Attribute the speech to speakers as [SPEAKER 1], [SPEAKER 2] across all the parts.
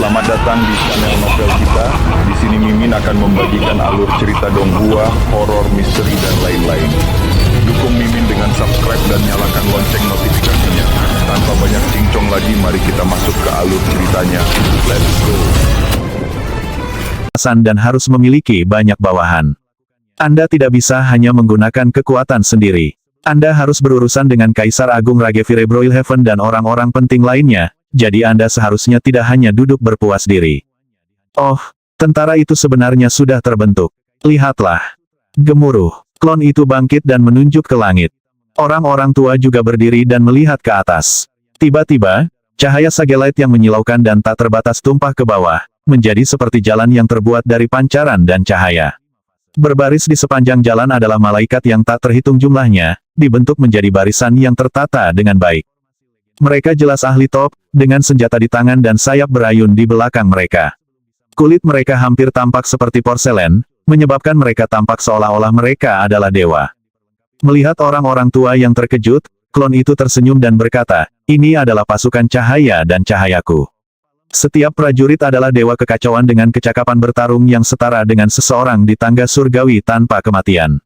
[SPEAKER 1] Selamat datang di channel novel kita. Di sini Mimin akan membagikan alur cerita donghua, horor, misteri, dan lain-lain. Dukung Mimin dengan subscribe dan nyalakan lonceng notifikasinya. Tanpa banyak cincong lagi, mari kita masuk ke alur ceritanya. Let's go.
[SPEAKER 2] Dan harus memiliki banyak bawahan. Anda tidak bisa hanya menggunakan kekuatan sendiri. Anda harus berurusan dengan Kaisar Agung Ragevire Broilhaven dan orang-orang penting lainnya, jadi Anda seharusnya tidak hanya duduk berpuas diri. Oh, tentara itu sebenarnya sudah terbentuk. Lihatlah. Gemuruh. Klon itu bangkit dan menunjuk ke langit. Orang-orang tua juga berdiri dan melihat ke atas. Tiba-tiba, cahaya Sagelite yang menyilaukan dan tak terbatas tumpah ke bawah, menjadi seperti jalan yang terbuat dari pancaran dan cahaya. Berbaris di sepanjang jalan adalah malaikat yang tak terhitung jumlahnya, dibentuk menjadi barisan yang tertata dengan baik. Mereka jelas ahli top, dengan senjata di tangan dan sayap berayun di belakang mereka. Kulit mereka hampir tampak seperti porselen, menyebabkan mereka tampak seolah-olah mereka adalah dewa. Melihat orang-orang tua yang terkejut, klon itu tersenyum dan berkata, "Ini adalah pasukan cahaya dan cahayaku." Setiap prajurit adalah dewa kekacauan dengan kecakapan bertarung yang setara dengan seseorang di tangga surgawi tanpa kematian.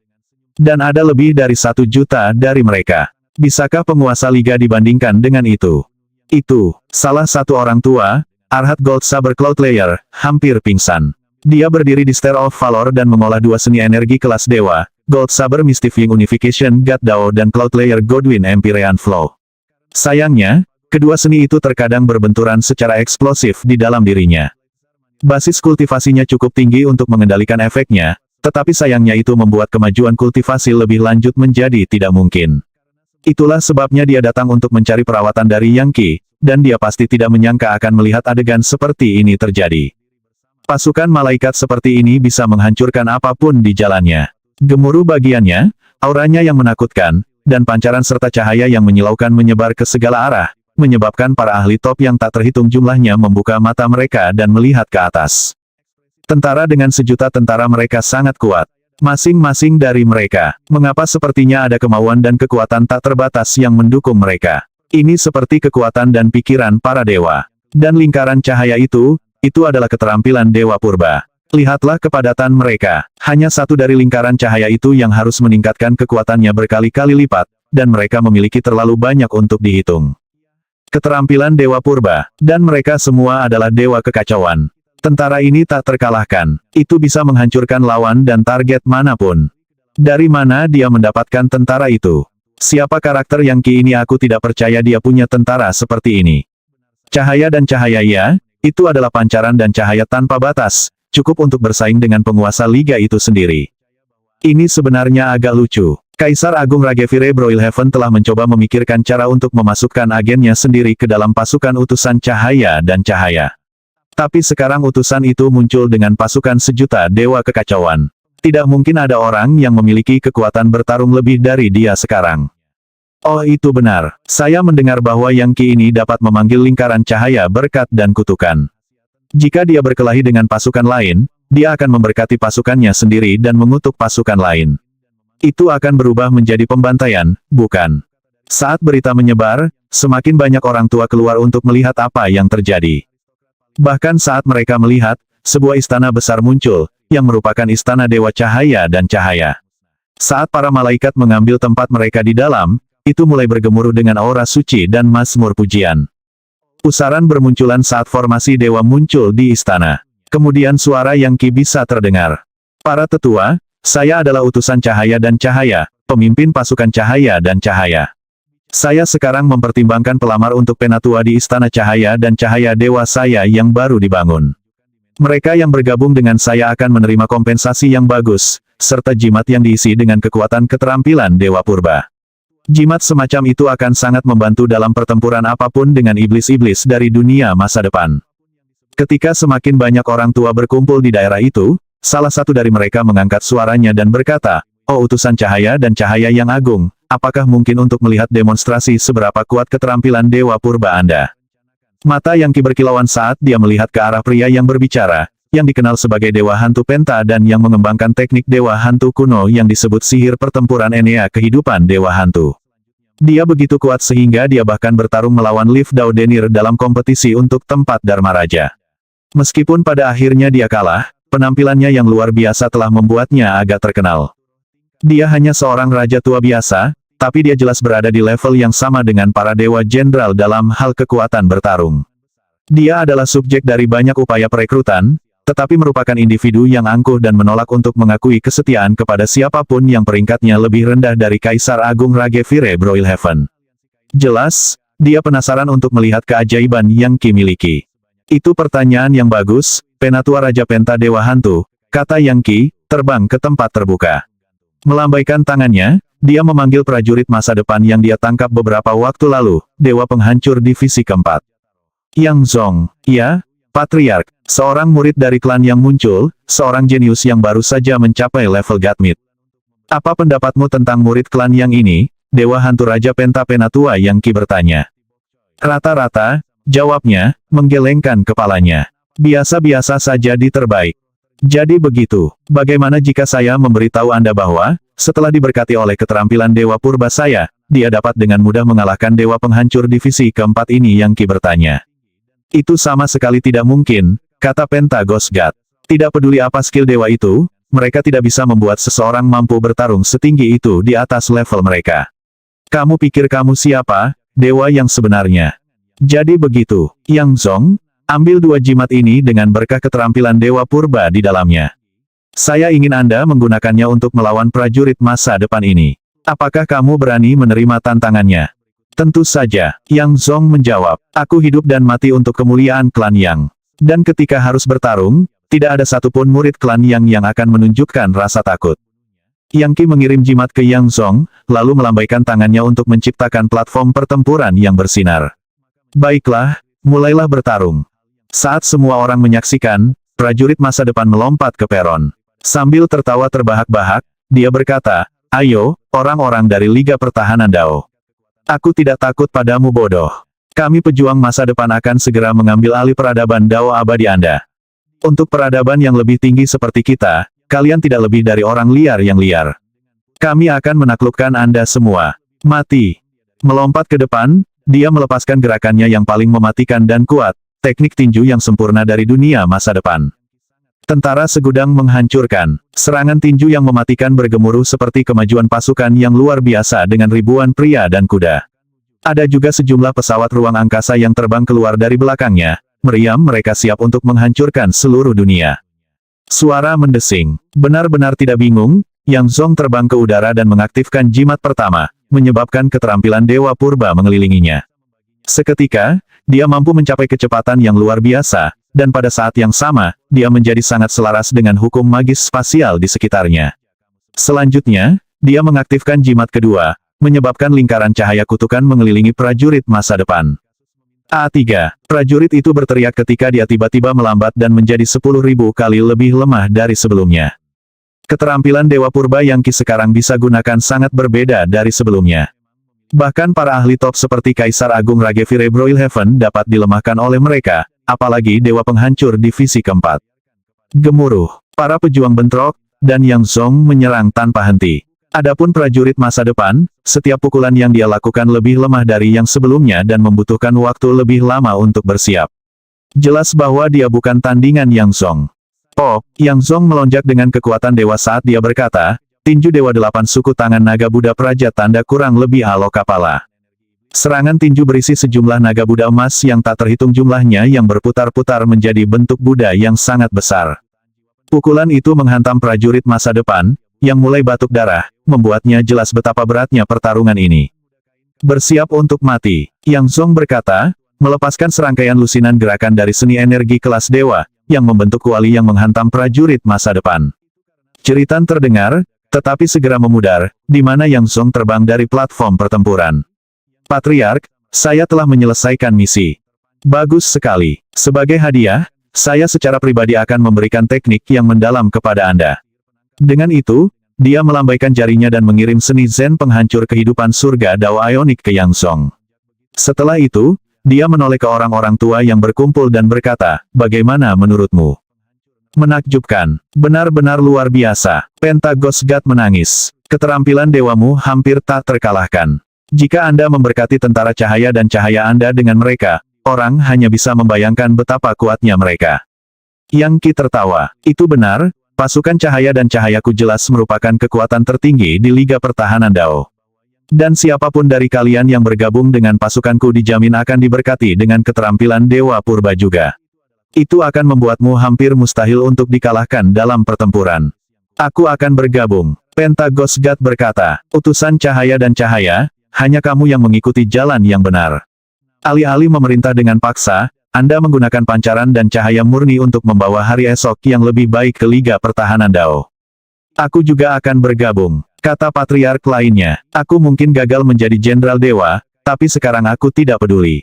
[SPEAKER 2] Dan ada lebih dari 1 juta dari mereka. Bisakah penguasa liga dibandingkan dengan itu? Itu, salah satu orang tua, Arhat Gold Saber Cloudlayer, hampir pingsan. Dia berdiri di Stair of Valor dan mengolah 2 seni energi kelas dewa, Gold Saber Mystifying Unification God Dao dan Cloudlayer Godwin Empyrean Flow. Sayangnya, kedua seni itu terkadang berbenturan secara eksplosif di dalam dirinya. Basis kultivasinya cukup tinggi untuk mengendalikan efeknya, tetapi sayangnya itu membuat kemajuan kultivasi lebih lanjut menjadi tidak mungkin. Itulah sebabnya dia datang untuk mencari perawatan dari Yang Qi, dan dia pasti tidak menyangka akan melihat adegan seperti ini terjadi. Pasukan malaikat seperti ini bisa menghancurkan apapun di jalannya. Gemuruh bagiannya, auranya yang menakutkan, dan pancaran serta cahaya yang menyilaukan menyebar ke segala arah, menyebabkan para ahli top yang tak terhitung jumlahnya membuka mata mereka dan melihat ke atas. Tentara dengan sejuta tentara mereka sangat kuat. Masing-masing dari mereka, mengapa sepertinya ada kemauan dan kekuatan tak terbatas yang mendukung mereka. Ini seperti kekuatan dan pikiran para dewa. Dan lingkaran cahaya itu adalah keterampilan Dewa Purba. Lihatlah kepadatan mereka. Hanya satu dari lingkaran cahaya itu yang harus meningkatkan kekuatannya berkali-kali lipat, dan mereka memiliki terlalu banyak untuk dihitung. Keterampilan Dewa Purba, dan mereka semua adalah dewa kekacauan. Tentara ini tak terkalahkan. Itu bisa menghancurkan lawan dan target manapun. Dari mana dia mendapatkan tentara itu? Siapa karakter Yang Qi ini? Aku tidak percaya dia punya tentara seperti ini. Cahaya dan cahaya ya, itu adalah pancaran dan cahaya tanpa batas, cukup untuk bersaing dengan penguasa liga itu sendiri. Ini sebenarnya agak lucu. Kaisar Agung Ragevire Broilhaven telah mencoba memikirkan cara untuk memasukkan agennya sendiri ke dalam pasukan utusan cahaya dan cahaya. Tapi sekarang utusan itu muncul dengan pasukan sejuta dewa kekacauan. Tidak mungkin ada orang yang memiliki kekuatan bertarung lebih dari dia sekarang. Oh, itu benar. Saya mendengar bahwa Yang Qi ini dapat memanggil lingkaran cahaya berkat dan kutukan. Jika dia berkelahi dengan pasukan lain, dia akan memberkati pasukannya sendiri dan mengutuk pasukan lain. Itu akan berubah menjadi pembantaian, bukan? Saat berita menyebar, semakin banyak orang tua keluar untuk melihat apa yang terjadi. Bahkan saat mereka melihat, sebuah istana besar muncul, yang merupakan istana Dewa Cahaya dan Cahaya. Saat para malaikat mengambil tempat mereka di dalam, itu mulai bergemuruh dengan aura suci dan mazmur pujian. Pusaran bermunculan saat formasi dewa muncul di istana. Kemudian suara Yang Qi bisa terdengar. Para tetua, saya adalah utusan cahaya dan cahaya, pemimpin pasukan cahaya dan cahaya. Saya sekarang mempertimbangkan pelamar untuk penatua di Istana Cahaya dan Cahaya Dewa saya yang baru dibangun. Mereka yang bergabung dengan saya akan menerima kompensasi yang bagus, serta jimat yang diisi dengan kekuatan keterampilan Dewa Purba. Jimat semacam itu akan sangat membantu dalam pertempuran apapun dengan iblis-iblis dari dunia masa depan. Ketika semakin banyak orang tua berkumpul di daerah itu, salah satu dari mereka mengangkat suaranya dan berkata, "Oh utusan cahaya dan cahaya yang agung, apakah mungkin untuk melihat demonstrasi seberapa kuat keterampilan Dewa Purba Anda?" Mata Yang Qi berkilauan saat dia melihat ke arah pria yang berbicara, yang dikenal sebagai Dewa Hantu Penta dan yang mengembangkan teknik Dewa Hantu kuno yang disebut sihir pertempuran Enea kehidupan Dewa Hantu. Dia begitu kuat sehingga dia bahkan bertarung melawan Liv Daudenir dalam kompetisi untuk tempat Dharma Raja. Meskipun pada akhirnya dia kalah, penampilannya yang luar biasa telah membuatnya agak terkenal. Dia hanya seorang raja tua biasa, tapi dia jelas berada di level yang sama dengan para dewa jenderal dalam hal kekuatan bertarung. Dia adalah subjek dari banyak upaya perekrutan, tetapi merupakan individu yang angkuh dan menolak untuk mengakui kesetiaan kepada siapapun yang peringkatnya lebih rendah dari Kaisar Agung Ragevire Broilhaven. Jelas, dia penasaran untuk melihat keajaiban yang Qi miliki. Itu pertanyaan yang bagus, Penatua Raja Penta Dewa Hantu, kata Yang Qi, terbang ke tempat terbuka. Melambaikan tangannya, dia memanggil prajurit masa depan yang dia tangkap beberapa waktu lalu, Dewa Penghancur Divisi Keempat. Yang Zong, ya, Patriark, seorang murid dari klan yang muncul, seorang jenius yang baru saja mencapai level Godmid. Apa pendapatmu tentang murid klan yang ini? Dewa Hantu Raja Penta Penatua Yang Qi bertanya. Rata-rata, jawabnya, menggelengkan kepalanya. Biasa-biasa saja di terbaik. Jadi begitu, bagaimana jika saya memberitahu Anda bahwa, setelah diberkati oleh keterampilan Dewa Purba saya, dia dapat dengan mudah mengalahkan Dewa Penghancur Divisi Keempat ini? Yang Qi bertanya. Itu sama sekali tidak mungkin, kata Penta Ghost God. Tidak peduli apa skill dewa itu, mereka tidak bisa membuat seseorang mampu bertarung setinggi itu di atas level mereka. Kamu pikir kamu siapa, dewa yang sebenarnya? Jadi begitu, Yang Zong, ambil 2 jimat ini dengan berkah keterampilan Dewa Purba di dalamnya. Saya ingin Anda menggunakannya untuk melawan prajurit masa depan ini. Apakah kamu berani menerima tantangannya? Tentu saja, Yang Zong menjawab, aku hidup dan mati untuk kemuliaan klan Yang. Dan ketika harus bertarung, tidak ada satupun murid klan Yang akan menunjukkan rasa takut. Yang Qi mengirim jimat ke Yang Zong, lalu melambaikan tangannya untuk menciptakan platform pertempuran yang bersinar. Baiklah, mulailah bertarung. Saat semua orang menyaksikan, prajurit masa depan melompat ke peron. Sambil tertawa terbahak-bahak, dia berkata, ayo, orang-orang dari Liga Pertahanan Dao. Aku tidak takut padamu bodoh. Kami pejuang masa depan akan segera mengambil alih peradaban Dao abadi Anda. Untuk peradaban yang lebih tinggi seperti kita, kalian tidak lebih dari orang liar yang liar. Kami akan menaklukkan Anda semua. Mati. Melompat ke depan, dia melepaskan gerakannya yang paling mematikan dan kuat, teknik tinju yang sempurna dari dunia masa depan. Tentara segudang menghancurkan. Serangan tinju yang mematikan bergemuruh seperti kemajuan pasukan yang luar biasa dengan ribuan pria dan kuda. Ada juga sejumlah pesawat ruang angkasa yang terbang keluar dari belakangnya, meriam mereka siap untuk menghancurkan seluruh dunia. Suara mendesing. Benar-benar tidak bingung, Yang Zong terbang ke udara dan mengaktifkan jimat pertama, menyebabkan keterampilan Dewa Purba mengelilinginya. Seketika, dia mampu mencapai kecepatan yang luar biasa, dan pada saat yang sama, dia menjadi sangat selaras dengan hukum magis spasial di sekitarnya. Selanjutnya, dia mengaktifkan jimat kedua, menyebabkan lingkaran cahaya kutukan mengelilingi prajurit masa depan. A3, prajurit itu berteriak ketika dia tiba-tiba melambat dan menjadi 10.000 kali lebih lemah dari sebelumnya. Keterampilan Dewa Purba yang Qi sekarang bisa gunakan sangat berbeda dari sebelumnya. Bahkan para ahli top seperti Kaisar Agung Ragevire Broilhaven dapat dilemahkan oleh mereka, apalagi Dewa Penghancur Divisi Keempat. Gemuruh, para pejuang bentrok, dan Yang Zong menyerang tanpa henti. Adapun prajurit masa depan, setiap pukulan yang dia lakukan lebih lemah dari yang sebelumnya dan membutuhkan waktu lebih lama untuk bersiap. Jelas bahwa dia bukan tandingan Yang Zong. Oh, Yang Zong melonjak dengan kekuatan dewa saat dia berkata, tinju Dewa 8 suku tangan naga Buddha Praja tanda kurang lebih halo kapala. Serangan tinju berisi sejumlah naga Buddha emas yang tak terhitung jumlahnya yang berputar-putar menjadi bentuk Buddha yang sangat besar. Pukulan itu menghantam prajurit masa depan, yang mulai batuk darah, membuatnya jelas betapa beratnya pertarungan ini. Bersiap untuk mati, Yang Zong berkata, melepaskan serangkaian lusinan gerakan dari seni energi kelas dewa, yang membentuk kuali yang menghantam prajurit masa depan. Jeritan terdengar, tetapi segera memudar, di mana Yang Zong terbang dari platform pertempuran. Patriark, saya telah menyelesaikan misi. Bagus sekali. Sebagai hadiah, saya secara pribadi akan memberikan teknik yang mendalam kepada Anda. Dengan itu, dia melambaikan jarinya dan mengirim seni Zen penghancur kehidupan surga Dao Ionik ke Yang Zong. Setelah itu, dia menoleh ke orang-orang tua yang berkumpul dan berkata, bagaimana menurutmu? Menakjubkan. Benar-benar luar biasa. Penta Ghost God menangis. Keterampilan dewamu hampir tak terkalahkan. Jika Anda memberkati tentara cahaya dan cahaya Anda dengan mereka, orang hanya bisa membayangkan betapa kuatnya mereka. Yang Qi tertawa. Itu benar, pasukan cahaya dan cahayaku jelas merupakan kekuatan tertinggi di Liga Pertahanan Dao. Dan siapapun dari kalian yang bergabung dengan pasukanku dijamin akan diberkati dengan keterampilan Dewa Purba juga. Itu akan membuatmu hampir mustahil untuk dikalahkan dalam pertempuran. Aku akan bergabung. Penta Ghost God berkata, utusan cahaya dan cahaya, hanya kamu yang mengikuti jalan yang benar. Alih-alih memerintah dengan paksa, Anda menggunakan pancaran dan cahaya murni untuk membawa hari esok yang lebih baik ke Liga Pertahanan Dao. Aku juga akan bergabung, kata patriark lainnya. Aku mungkin gagal menjadi jenderal dewa, tapi sekarang aku tidak peduli.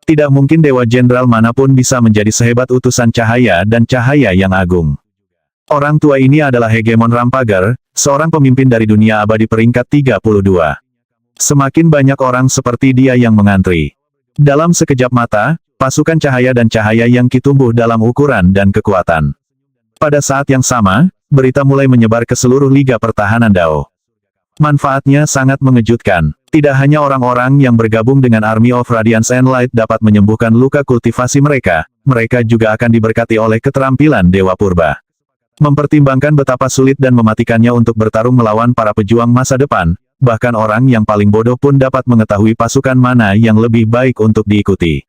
[SPEAKER 2] Tidak mungkin dewa jenderal manapun bisa menjadi sehebat utusan cahaya dan cahaya yang agung. Orang tua ini adalah Hegemon Rampagar, seorang pemimpin dari dunia abadi peringkat 32. Semakin banyak orang seperti dia yang mengantri. Dalam sekejap mata, pasukan cahaya dan cahaya yang Qi tumbuh dalam ukuran dan kekuatan. Pada saat yang sama, berita mulai menyebar ke seluruh Liga Pertahanan Dao. Manfaatnya sangat mengejutkan. Tidak hanya orang-orang yang bergabung dengan Army of Radiance and Light dapat menyembuhkan luka kultivasi mereka, mereka juga akan diberkati oleh keterampilan Dewa Purba. Mempertimbangkan betapa sulit dan mematikannya untuk bertarung melawan para pejuang masa depan, bahkan orang yang paling bodoh pun dapat mengetahui pasukan mana yang lebih baik untuk diikuti.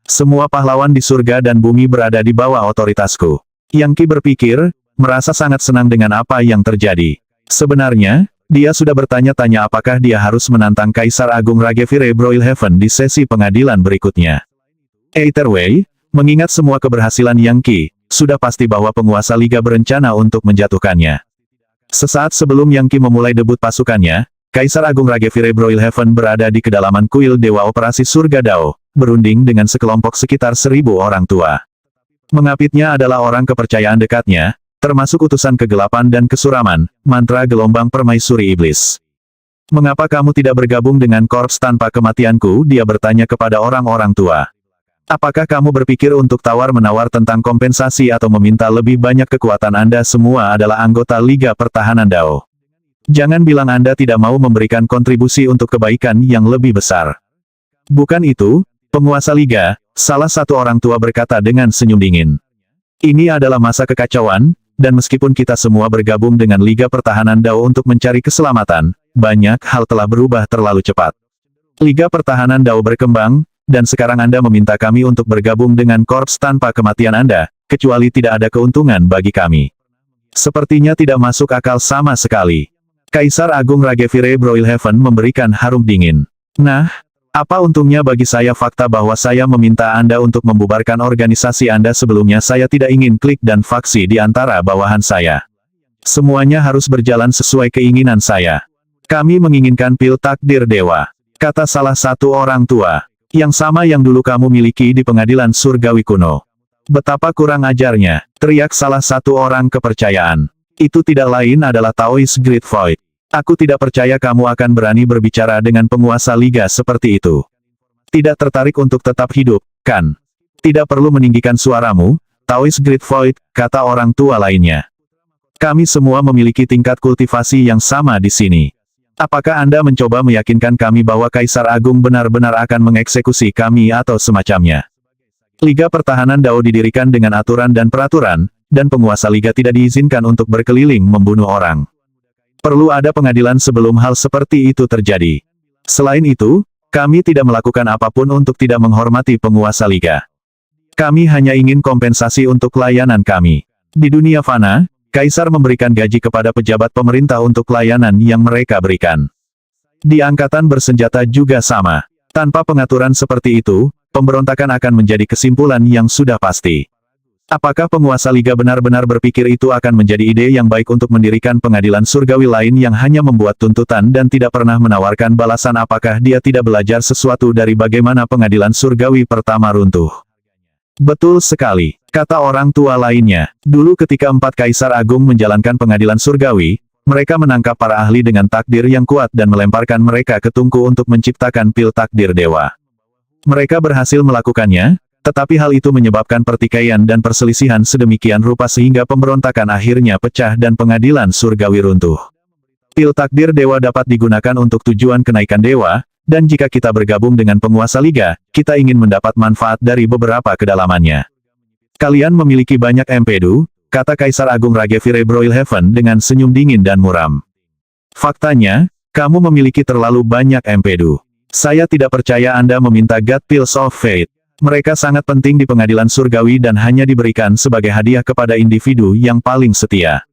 [SPEAKER 2] Semua pahlawan di surga dan bumi berada di bawah otoritasku. Yang Qi berpikir, merasa sangat senang dengan apa yang terjadi. Sebenarnya, dia sudah bertanya-tanya apakah dia harus menantang Kaisar Agung Ragevire Broilhaven di sesi pengadilan berikutnya. Either way, mengingat semua keberhasilan Yang Qi, sudah pasti bahwa penguasa Liga berencana untuk menjatuhkannya. Sesaat sebelum Yang Qi memulai debut pasukannya, Kaisar Agung Ragevire Broilhaven berada di kedalaman kuil Dewa Operasi Surga Dao, berunding dengan sekelompok sekitar 1000 orang tua. Mengapitnya adalah orang kepercayaan dekatnya, termasuk utusan kegelapan dan kesuraman, mantra gelombang permaisuri iblis. Mengapa kamu tidak bergabung dengan korps tanpa kematianku? Dia bertanya kepada orang-orang tua. Apakah kamu berpikir untuk tawar-menawar tentang kompensasi atau meminta lebih banyak kekuatan? Anda semua adalah anggota Liga Pertahanan Dao. Jangan bilang Anda tidak mau memberikan kontribusi untuk kebaikan yang lebih besar. Bukan itu, penguasa Liga, salah satu orang tua berkata dengan senyum dingin. Ini adalah masa kekacauan, dan meskipun kita semua bergabung dengan Liga Pertahanan Dao untuk mencari keselamatan, banyak hal telah berubah terlalu cepat. Liga Pertahanan Dao berkembang, dan sekarang Anda meminta kami untuk bergabung dengan korps tanpa kematian Anda, kecuali tidak ada keuntungan bagi kami. Sepertinya tidak masuk akal sama sekali. Kaisar Agung Ragevire Broilhaven memberikan harum dingin. Nah, apa untungnya bagi saya fakta bahwa saya meminta Anda untuk membubarkan organisasi Anda sebelumnya? Saya tidak ingin klik dan faksi di antara bawahan saya. Semuanya harus berjalan sesuai keinginan saya. Kami menginginkan pil takdir dewa, kata salah satu orang tua. Yang sama yang dulu kamu miliki di pengadilan surgawi kuno. Betapa kurang ajarnya, teriak salah satu orang kepercayaan. Itu tidak lain adalah Taoist Great Void. Aku tidak percaya kamu akan berani berbicara dengan penguasa liga seperti itu. Tidak tertarik untuk tetap hidup, kan? Tidak perlu meninggikan suaramu, Taoist Great Void, kata orang tua lainnya. Kami semua memiliki tingkat kultivasi yang sama di sini. Apakah Anda mencoba meyakinkan kami bahwa Kaisar Agung benar-benar akan mengeksekusi kami atau semacamnya? Liga Pertahanan Dao didirikan dengan aturan dan peraturan, dan penguasa liga tidak diizinkan untuk berkeliling membunuh orang. Perlu ada pengadilan sebelum hal seperti itu terjadi. Selain itu, kami tidak melakukan apapun untuk tidak menghormati penguasa liga. Kami hanya ingin kompensasi untuk layanan kami. Di dunia fana, Kaisar memberikan gaji kepada pejabat pemerintah untuk layanan yang mereka berikan. Di angkatan bersenjata juga sama. Tanpa pengaturan seperti itu, pemberontakan akan menjadi kesimpulan yang sudah pasti. Apakah penguasa liga benar-benar berpikir itu akan menjadi ide yang baik untuk mendirikan pengadilan surgawi lain yang hanya membuat tuntutan dan tidak pernah menawarkan balasan? Apakah dia tidak belajar sesuatu dari bagaimana pengadilan surgawi pertama runtuh? Betul sekali, kata orang tua lainnya. Dulu ketika 4 Kaisar Agung menjalankan pengadilan surgawi, mereka menangkap para ahli dengan takdir yang kuat dan melemparkan mereka ke tungku untuk menciptakan pil takdir dewa. Mereka berhasil melakukannya, tetapi hal itu menyebabkan pertikaian dan perselisihan sedemikian rupa sehingga pemberontakan akhirnya pecah dan pengadilan surgawi runtuh. Pil takdir dewa dapat digunakan untuk tujuan kenaikan dewa, dan jika kita bergabung dengan penguasa liga, kita ingin mendapat manfaat dari beberapa kedalamannya. Kalian memiliki banyak empedu, kata Kaisar Agung Ragevire Broilhaven dengan senyum dingin dan muram. Faktanya, kamu memiliki terlalu banyak empedu. Saya tidak percaya Anda meminta God Pills of Fate. Mereka sangat penting di pengadilan surgawi dan hanya diberikan sebagai hadiah kepada individu yang paling setia.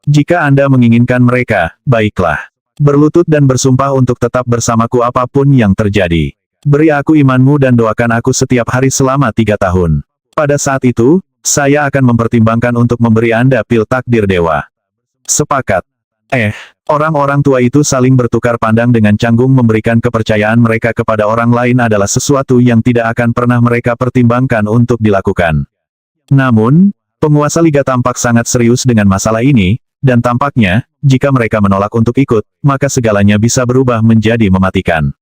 [SPEAKER 2] Jika Anda menginginkan mereka, baiklah. Berlutut dan bersumpah untuk tetap bersamaku apapun yang terjadi. Beri aku imanmu dan doakan aku setiap hari selama 3 tahun. Pada saat itu, saya akan mempertimbangkan untuk memberi Anda pil takdir dewa. Sepakat. Orang-orang tua itu saling bertukar pandang dengan canggung. Memberikan kepercayaan mereka kepada orang lain adalah sesuatu yang tidak akan pernah mereka pertimbangkan untuk dilakukan. Namun, penguasa liga tampak sangat serius dengan masalah ini, dan tampaknya, jika mereka menolak untuk ikut, maka segalanya bisa berubah menjadi mematikan.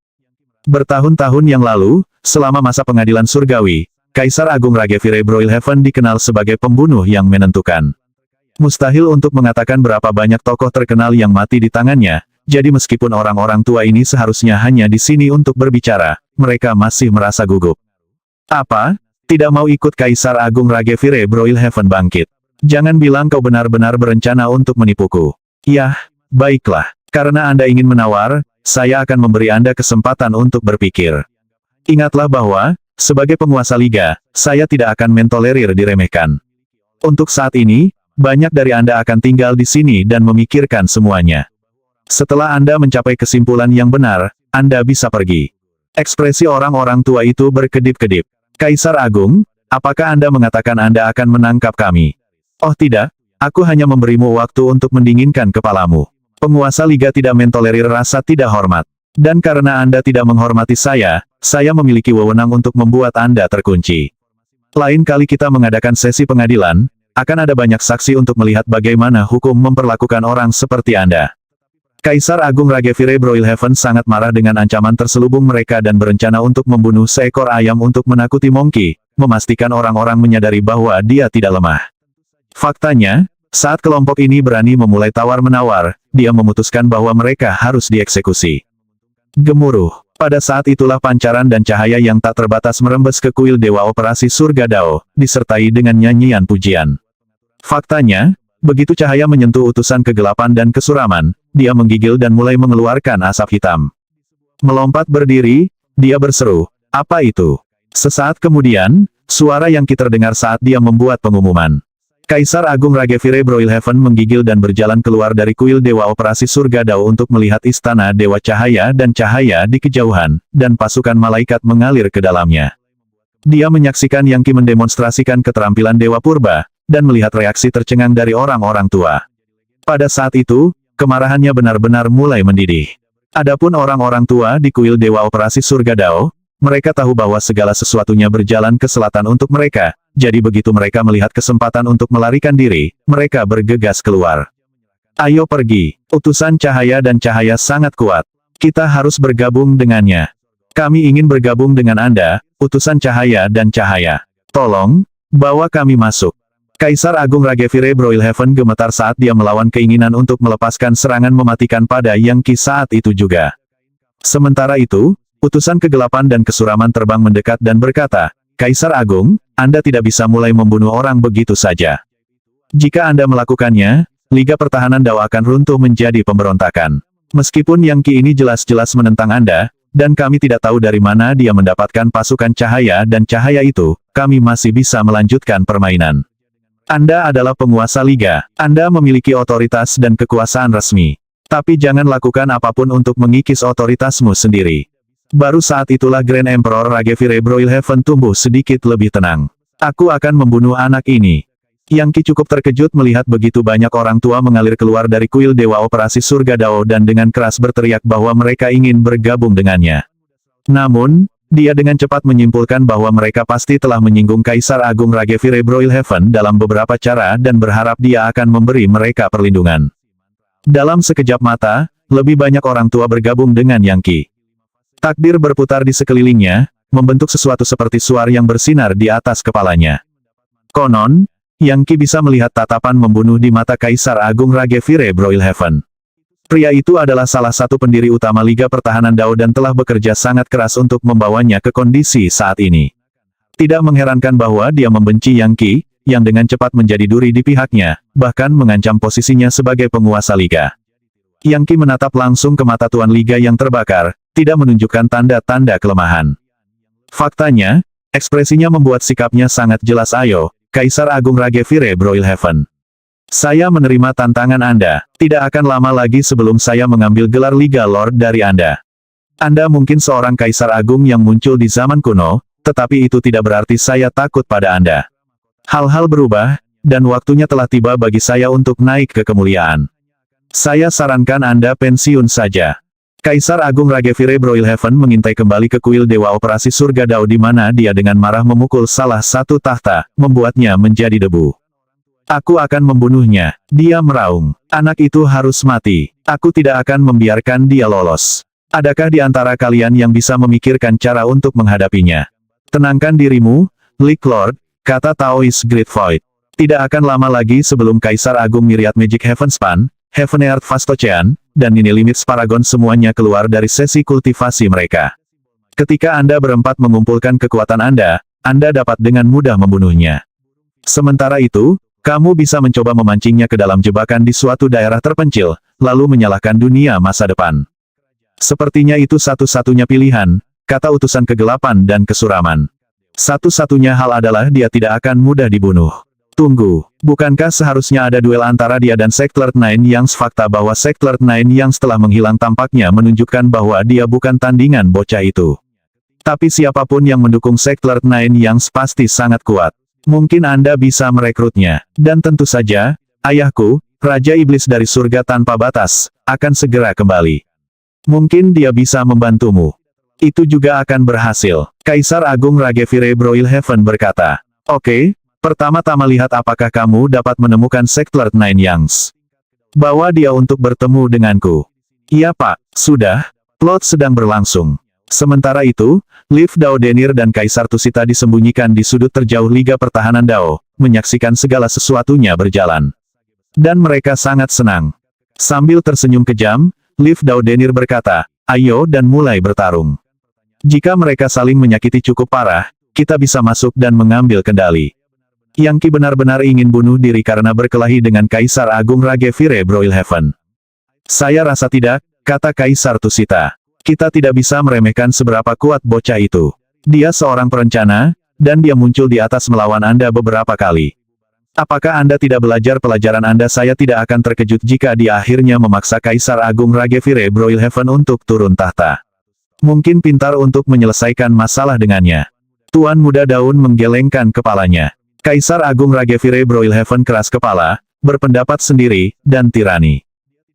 [SPEAKER 2] Bertahun-tahun yang lalu, selama masa pengadilan surgawi, Kaisar Agung Ragevire Broilhaven dikenal sebagai pembunuh yang menentukan. Mustahil untuk mengatakan berapa banyak tokoh terkenal yang mati di tangannya, jadi meskipun orang-orang tua ini seharusnya hanya di sini untuk berbicara, mereka masih merasa gugup. Apa? Tidak mau ikut Kaisar Agung Ragevire Broilhaven bangkit. Jangan bilang kau benar-benar berencana untuk menipuku. Yah, baiklah. Karena Anda ingin menawar, saya akan memberi Anda kesempatan untuk berpikir. Ingatlah bahwa, sebagai penguasa liga, saya tidak akan mentolerir diremehkan. Untuk saat ini, banyak dari Anda akan tinggal di sini dan memikirkan semuanya. Setelah Anda mencapai kesimpulan yang benar, Anda bisa pergi. Ekspresi orang-orang tua itu berkedip-kedip. Kaisar Agung, apakah Anda mengatakan Anda akan menangkap kami? Oh tidak, aku hanya memberimu waktu untuk mendinginkan kepalamu. Penguasa liga tidak mentolerir rasa tidak hormat. Dan karena Anda tidak menghormati saya memiliki wewenang untuk membuat Anda terkunci. Lain kali kita mengadakan sesi pengadilan, akan ada banyak saksi untuk melihat bagaimana hukum memperlakukan orang seperti Anda. Kaisar Agung Ragevire Broilhaven sangat marah dengan ancaman terselubung mereka dan berencana untuk membunuh seekor ayam untuk menakuti Monkey, memastikan orang-orang menyadari bahwa dia tidak lemah. Faktanya, saat kelompok ini berani memulai tawar-menawar, dia memutuskan bahwa mereka harus dieksekusi. Gemuruh. Pada saat itulah pancaran dan cahaya yang tak terbatas merembes ke kuil Dewa Operasi Surga Dao, disertai dengan nyanyian pujian. Faktanya, begitu cahaya menyentuh utusan kegelapan dan kesuraman, dia menggigil dan mulai mengeluarkan asap hitam. Melompat berdiri, dia berseru, "Apa itu?" Sesaat kemudian, suara yang kita terdengar saat dia membuat pengumuman. Kaisar Agung Ragevire Broilhaven menggigil dan berjalan keluar dari kuil Dewa Operasi Surga Dao untuk melihat istana Dewa Cahaya dan Cahaya di kejauhan, dan pasukan malaikat mengalir ke dalamnya. Dia menyaksikan Yang Qi mendemonstrasikan keterampilan Dewa Purba, dan melihat reaksi tercengang dari orang-orang tua. Pada saat itu, kemarahannya benar-benar mulai mendidih. Adapun orang-orang tua di kuil Dewa Operasi Surga Dao, mereka tahu bahwa segala sesuatunya berjalan ke selatan untuk mereka, jadi begitu mereka melihat kesempatan untuk melarikan diri, mereka bergegas keluar. Ayo pergi, utusan Cahaya dan Cahaya sangat kuat. Kita harus bergabung dengannya. Kami ingin bergabung dengan Anda, utusan Cahaya dan Cahaya. Tolong, bawa kami masuk. Kaisar Agung Ragevire Broilhaven gemetar saat dia melawan keinginan untuk melepaskan serangan mematikan pada Yang Qi saat itu juga. Sementara itu, utusan kegelapan dan kesuraman terbang mendekat dan berkata, "Kaisar Agung, Anda tidak bisa mulai membunuh orang begitu saja. Jika Anda melakukannya, Liga Pertahanan Dao akan runtuh menjadi pemberontakan. Meskipun Yang Qi ini jelas-jelas menentang Anda, dan kami tidak tahu dari mana dia mendapatkan pasukan Cahaya dan Cahaya itu, kami masih bisa melanjutkan permainan. Anda adalah penguasa Liga, Anda memiliki otoritas dan kekuasaan resmi. Tapi jangan lakukan apapun untuk mengikis otoritasmu sendiri." Baru saat itulah Grand Emperor Ragevire Broilhaven tumbuh sedikit lebih tenang. "Aku akan membunuh anak ini." Yang Qi cukup terkejut melihat begitu banyak orang tua mengalir keluar dari kuil Dewa Operasi Surga Dao dan dengan keras berteriak bahwa mereka ingin bergabung dengannya. Namun, dia dengan cepat menyimpulkan bahwa mereka pasti telah menyinggung Kaisar Agung Ragevire Broilhaven dalam beberapa cara dan berharap dia akan memberi mereka perlindungan. Dalam sekejap mata, lebih banyak orang tua bergabung dengan Yang Qi. Takdir berputar di sekelilingnya, membentuk sesuatu seperti suar yang bersinar di atas kepalanya. Konon, Yang Qi bisa melihat tatapan membunuh di mata Kaisar Agung Ragevire Broilhaven. Pria itu adalah salah satu pendiri utama Liga Pertahanan Dao dan telah bekerja sangat keras untuk membawanya ke kondisi saat ini. Tidak mengherankan bahwa dia membenci Yang Qi, yang dengan cepat menjadi duri di pihaknya, bahkan mengancam posisinya sebagai penguasa liga. Yang Qi menatap langsung ke mata Tuan Liga yang terbakar, tidak menunjukkan tanda-tanda kelemahan. Faktanya, ekspresinya membuat sikapnya sangat jelas. Ayo, Kaisar Agung Ragevire Broilhaven. Saya menerima tantangan Anda. Tidak akan lama lagi sebelum saya mengambil gelar Liga Lord dari Anda. Anda mungkin seorang Kaisar Agung yang muncul di zaman kuno, tetapi itu tidak berarti saya takut pada Anda. Hal-hal berubah, dan waktunya telah tiba bagi saya untuk naik ke kemuliaan. Saya sarankan Anda pensiun saja. Kaisar Agung Ragevire Broilhaven mengintai kembali ke kuil Dewa Operasi Surga Dao di mana dia dengan marah memukul salah satu tahta, membuatnya menjadi debu. Aku akan membunuhnya, dia meraung. Anak itu harus mati. Aku tidak akan membiarkan dia lolos. Adakah di antara kalian yang bisa memikirkan cara untuk menghadapinya? Tenangkan dirimu, League Lord, kata Taoist Great Void. Tidak akan lama lagi sebelum Kaisar Agung Myriad Magic Heavenspan, Heavenearth Vastochean, dan Nini Limits Paragon semuanya keluar dari sesi kultivasi mereka. Ketika Anda berempat mengumpulkan kekuatan Anda dapat dengan mudah membunuhnya. Sementara itu, kamu bisa mencoba memancingnya ke dalam jebakan di suatu daerah terpencil, lalu menyalahkan dunia masa depan. Sepertinya itu satu-satunya pilihan, kata utusan kegelapan dan kesuraman. Satu-satunya hal adalah dia tidak akan mudah dibunuh. Tunggu, bukankah seharusnya ada duel antara dia dan Sectlord Nine Yang? Fakta bahwa Sectlord Nine Yang setelah menghilang tampaknya menunjukkan bahwa dia bukan tandingan bocah itu. Tapi siapapun yang mendukung Sectlord Nine Yang pasti sangat kuat. Mungkin Anda bisa merekrutnya. Dan tentu saja, ayahku, Raja Iblis dari surga tanpa batas, akan segera kembali. Mungkin dia bisa membantumu. Itu juga akan berhasil. Kaisar Agung Ragevire Broilhaven berkata, "Oke, pertama-tama lihat apakah kamu dapat menemukan Sectlord Nine Yang. Bawa dia untuk bertemu denganku." "Iya Pak, sudah. Plot sedang berlangsung." Sementara itu, Liv Dao Denir dan Kaisar Tusita disembunyikan di sudut terjauh Liga Pertahanan Dao, menyaksikan segala sesuatunya berjalan. Dan mereka sangat senang. Sambil tersenyum kejam, Liv Dao Denir berkata, "Ayo dan mulai bertarung. Jika mereka saling menyakiti cukup parah, kita bisa masuk dan mengambil kendali." Yang Qi benar-benar ingin bunuh diri karena berkelahi dengan Kaisar Agung Ragevire Broilhaven. "Saya rasa tidak," kata Kaisar Tusita. "Kita tidak bisa meremehkan seberapa kuat bocah itu. Dia seorang perencana, dan dia muncul di atas melawan Anda beberapa kali. Apakah Anda tidak belajar pelajaran Anda? Saya tidak akan terkejut jika dia akhirnya memaksa Kaisar Agung Ragevire Broilhaven untuk turun tahta. Mungkin pintar untuk menyelesaikan masalah dengannya." Tuan Muda Daun menggelengkan kepalanya. Kaisar Agung Ragevire Broilhaven keras kepala, berpendapat sendiri, dan tirani.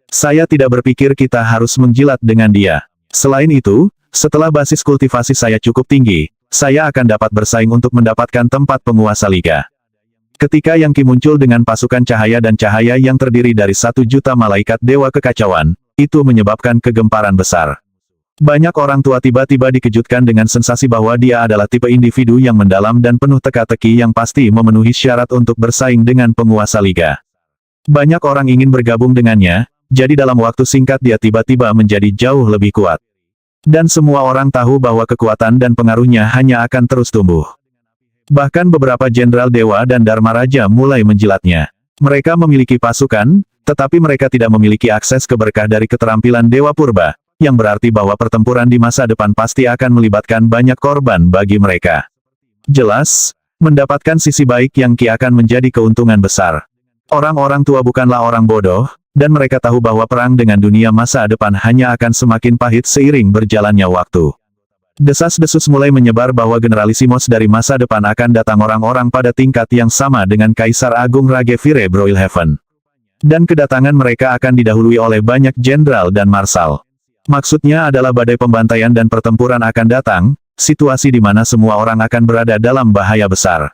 [SPEAKER 2] "Saya tidak berpikir kita harus menjilat dengan dia. Selain itu, setelah basis kultivasi saya cukup tinggi, saya akan dapat bersaing untuk mendapatkan tempat penguasa liga." Ketika Yang Qi muncul dengan pasukan cahaya dan cahaya yang terdiri dari 1 juta malaikat dewa kekacauan, itu menyebabkan kegemparan besar. Banyak orang tua tiba-tiba dikejutkan dengan sensasi bahwa dia adalah tipe individu yang mendalam dan penuh teka-teki yang pasti memenuhi syarat untuk bersaing dengan penguasa liga. Banyak orang ingin bergabung dengannya, jadi dalam waktu singkat dia tiba-tiba menjadi jauh lebih kuat. Dan semua orang tahu bahwa kekuatan dan pengaruhnya hanya akan terus tumbuh. Bahkan beberapa jenderal dewa dan Dharma Raja mulai menjilatnya. Mereka memiliki pasukan, tetapi mereka tidak memiliki akses ke berkah dari keterampilan Dewa Purba, yang berarti bahwa pertempuran di masa depan pasti akan melibatkan banyak korban bagi mereka. Jelas, mendapatkan sisi baik Yang Qi akan menjadi keuntungan besar. Orang-orang tua bukanlah orang bodoh, dan mereka tahu bahwa perang dengan dunia masa depan hanya akan semakin pahit seiring berjalannya waktu. Desas-desus mulai menyebar bahwa Generalisimos dari masa depan akan datang orang-orang pada tingkat yang sama dengan Kaisar Agung Ragevire Broilhaven. Dan kedatangan mereka akan didahului oleh banyak jenderal dan marsal. Maksudnya adalah badai pembantaian dan pertempuran akan datang, situasi di mana semua orang akan berada dalam bahaya besar.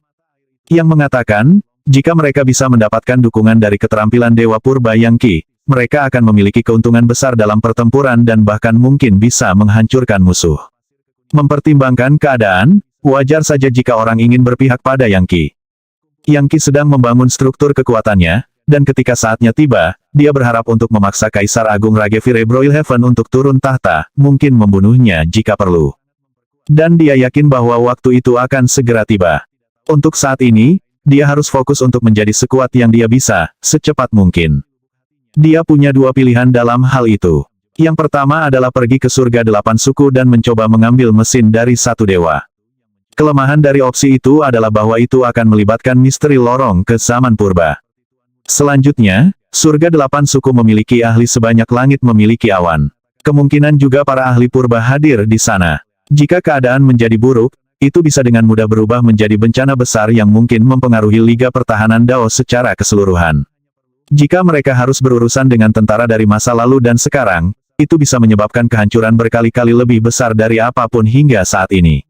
[SPEAKER 2] Yang mengatakan, jika mereka bisa mendapatkan dukungan dari keterampilan Dewa Purba Yang Qi, mereka akan memiliki keuntungan besar dalam pertempuran dan bahkan mungkin bisa menghancurkan musuh. Mempertimbangkan keadaan, wajar saja jika orang ingin berpihak pada Yang Qi. Yang Qi sedang membangun struktur kekuatannya, dan ketika saatnya tiba, dia berharap untuk memaksa Kaisar Agung Ragevire Broilhaven untuk turun tahta, mungkin membunuhnya jika perlu. Dan dia yakin bahwa waktu itu akan segera tiba. Untuk saat ini, dia harus fokus untuk menjadi sekuat yang dia bisa, secepat mungkin. Dia punya dua pilihan dalam hal itu. Yang pertama adalah pergi ke surga delapan suku dan mencoba mengambil mesin dari satu dewa. Kelemahan dari opsi itu adalah bahwa itu akan melibatkan misteri lorong ke zaman purba. Selanjutnya, surga delapan suku memiliki ahli sebanyak langit memiliki awan. Kemungkinan juga para ahli purba hadir di sana. Jika keadaan menjadi buruk, itu bisa dengan mudah berubah menjadi bencana besar yang mungkin mempengaruhi Liga Pertahanan Dao secara keseluruhan. Jika mereka harus berurusan dengan tentara dari masa lalu dan sekarang, itu bisa menyebabkan kehancuran berkali-kali lebih besar dari apapun hingga saat ini.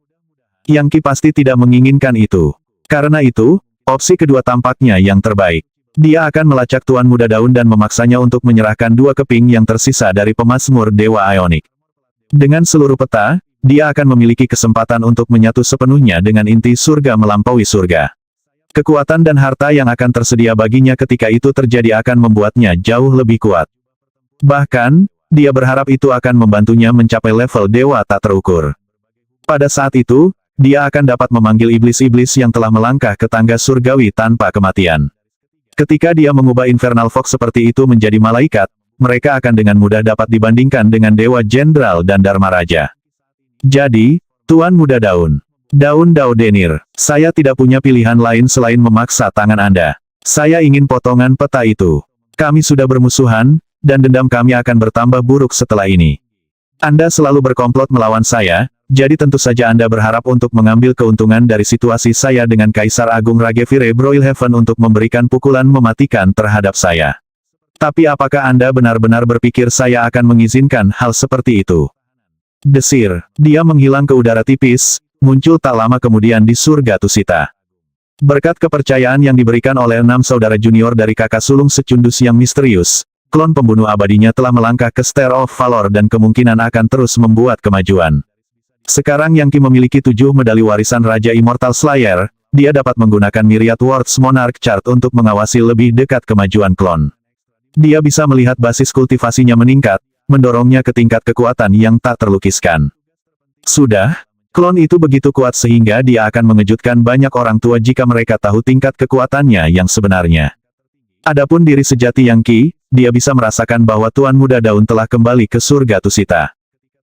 [SPEAKER 2] Yang Qi pasti tidak menginginkan itu. Karena itu, opsi kedua tampaknya yang terbaik. Dia akan melacak Tuan Muda Daun dan memaksanya untuk menyerahkan dua keping yang tersisa dari pemazmur Dewa Ionik. Dengan seluruh peta, dia akan memiliki kesempatan untuk menyatu sepenuhnya dengan inti surga melampaui surga. Kekuatan dan harta yang akan tersedia baginya ketika itu terjadi akan membuatnya jauh lebih kuat. Bahkan, dia berharap itu akan membantunya mencapai level dewa tak terukur. Pada saat itu, dia akan dapat memanggil iblis-iblis yang telah melangkah ke tangga surgawi tanpa kematian. Ketika dia mengubah Infernal Fox seperti itu menjadi malaikat, mereka akan dengan mudah dapat dibandingkan dengan Dewa Jenderal dan Dharma Raja. Jadi, Tuan Muda Daun, Daun Dao Denir, saya tidak punya pilihan lain selain memaksa tangan Anda. Saya ingin potongan peta itu. Kami sudah bermusuhan, dan dendam kami akan bertambah buruk setelah ini. Anda selalu berkomplot melawan saya, jadi tentu saja Anda berharap untuk mengambil keuntungan dari situasi saya dengan Kaisar Agung Ragevire Broilhaven untuk memberikan pukulan mematikan terhadap saya. Tapi apakah Anda benar-benar berpikir saya akan mengizinkan hal seperti itu? Desir, dia menghilang ke udara tipis, muncul tak lama kemudian di surga Tusita. Berkat kepercayaan yang diberikan oleh 6 saudara junior dari kakak sulung secundus yang misterius, klon pembunuh abadinya telah melangkah ke Stair of Valor dan kemungkinan akan terus membuat kemajuan. Sekarang Yang Qi memiliki 7 medali warisan Raja Immortal Slayer, dia dapat menggunakan Myriad Words Monarch Chart untuk mengawasi lebih dekat kemajuan klon. Dia bisa melihat basis kultivasinya meningkat, mendorongnya ke tingkat kekuatan yang tak terlukiskan. Sudah, klon itu begitu kuat sehingga dia akan mengejutkan banyak orang tua jika mereka tahu tingkat kekuatannya yang sebenarnya. Adapun diri sejati Yang Qi, dia bisa merasakan bahwa Tuan Muda Daun telah kembali ke surga Tusita.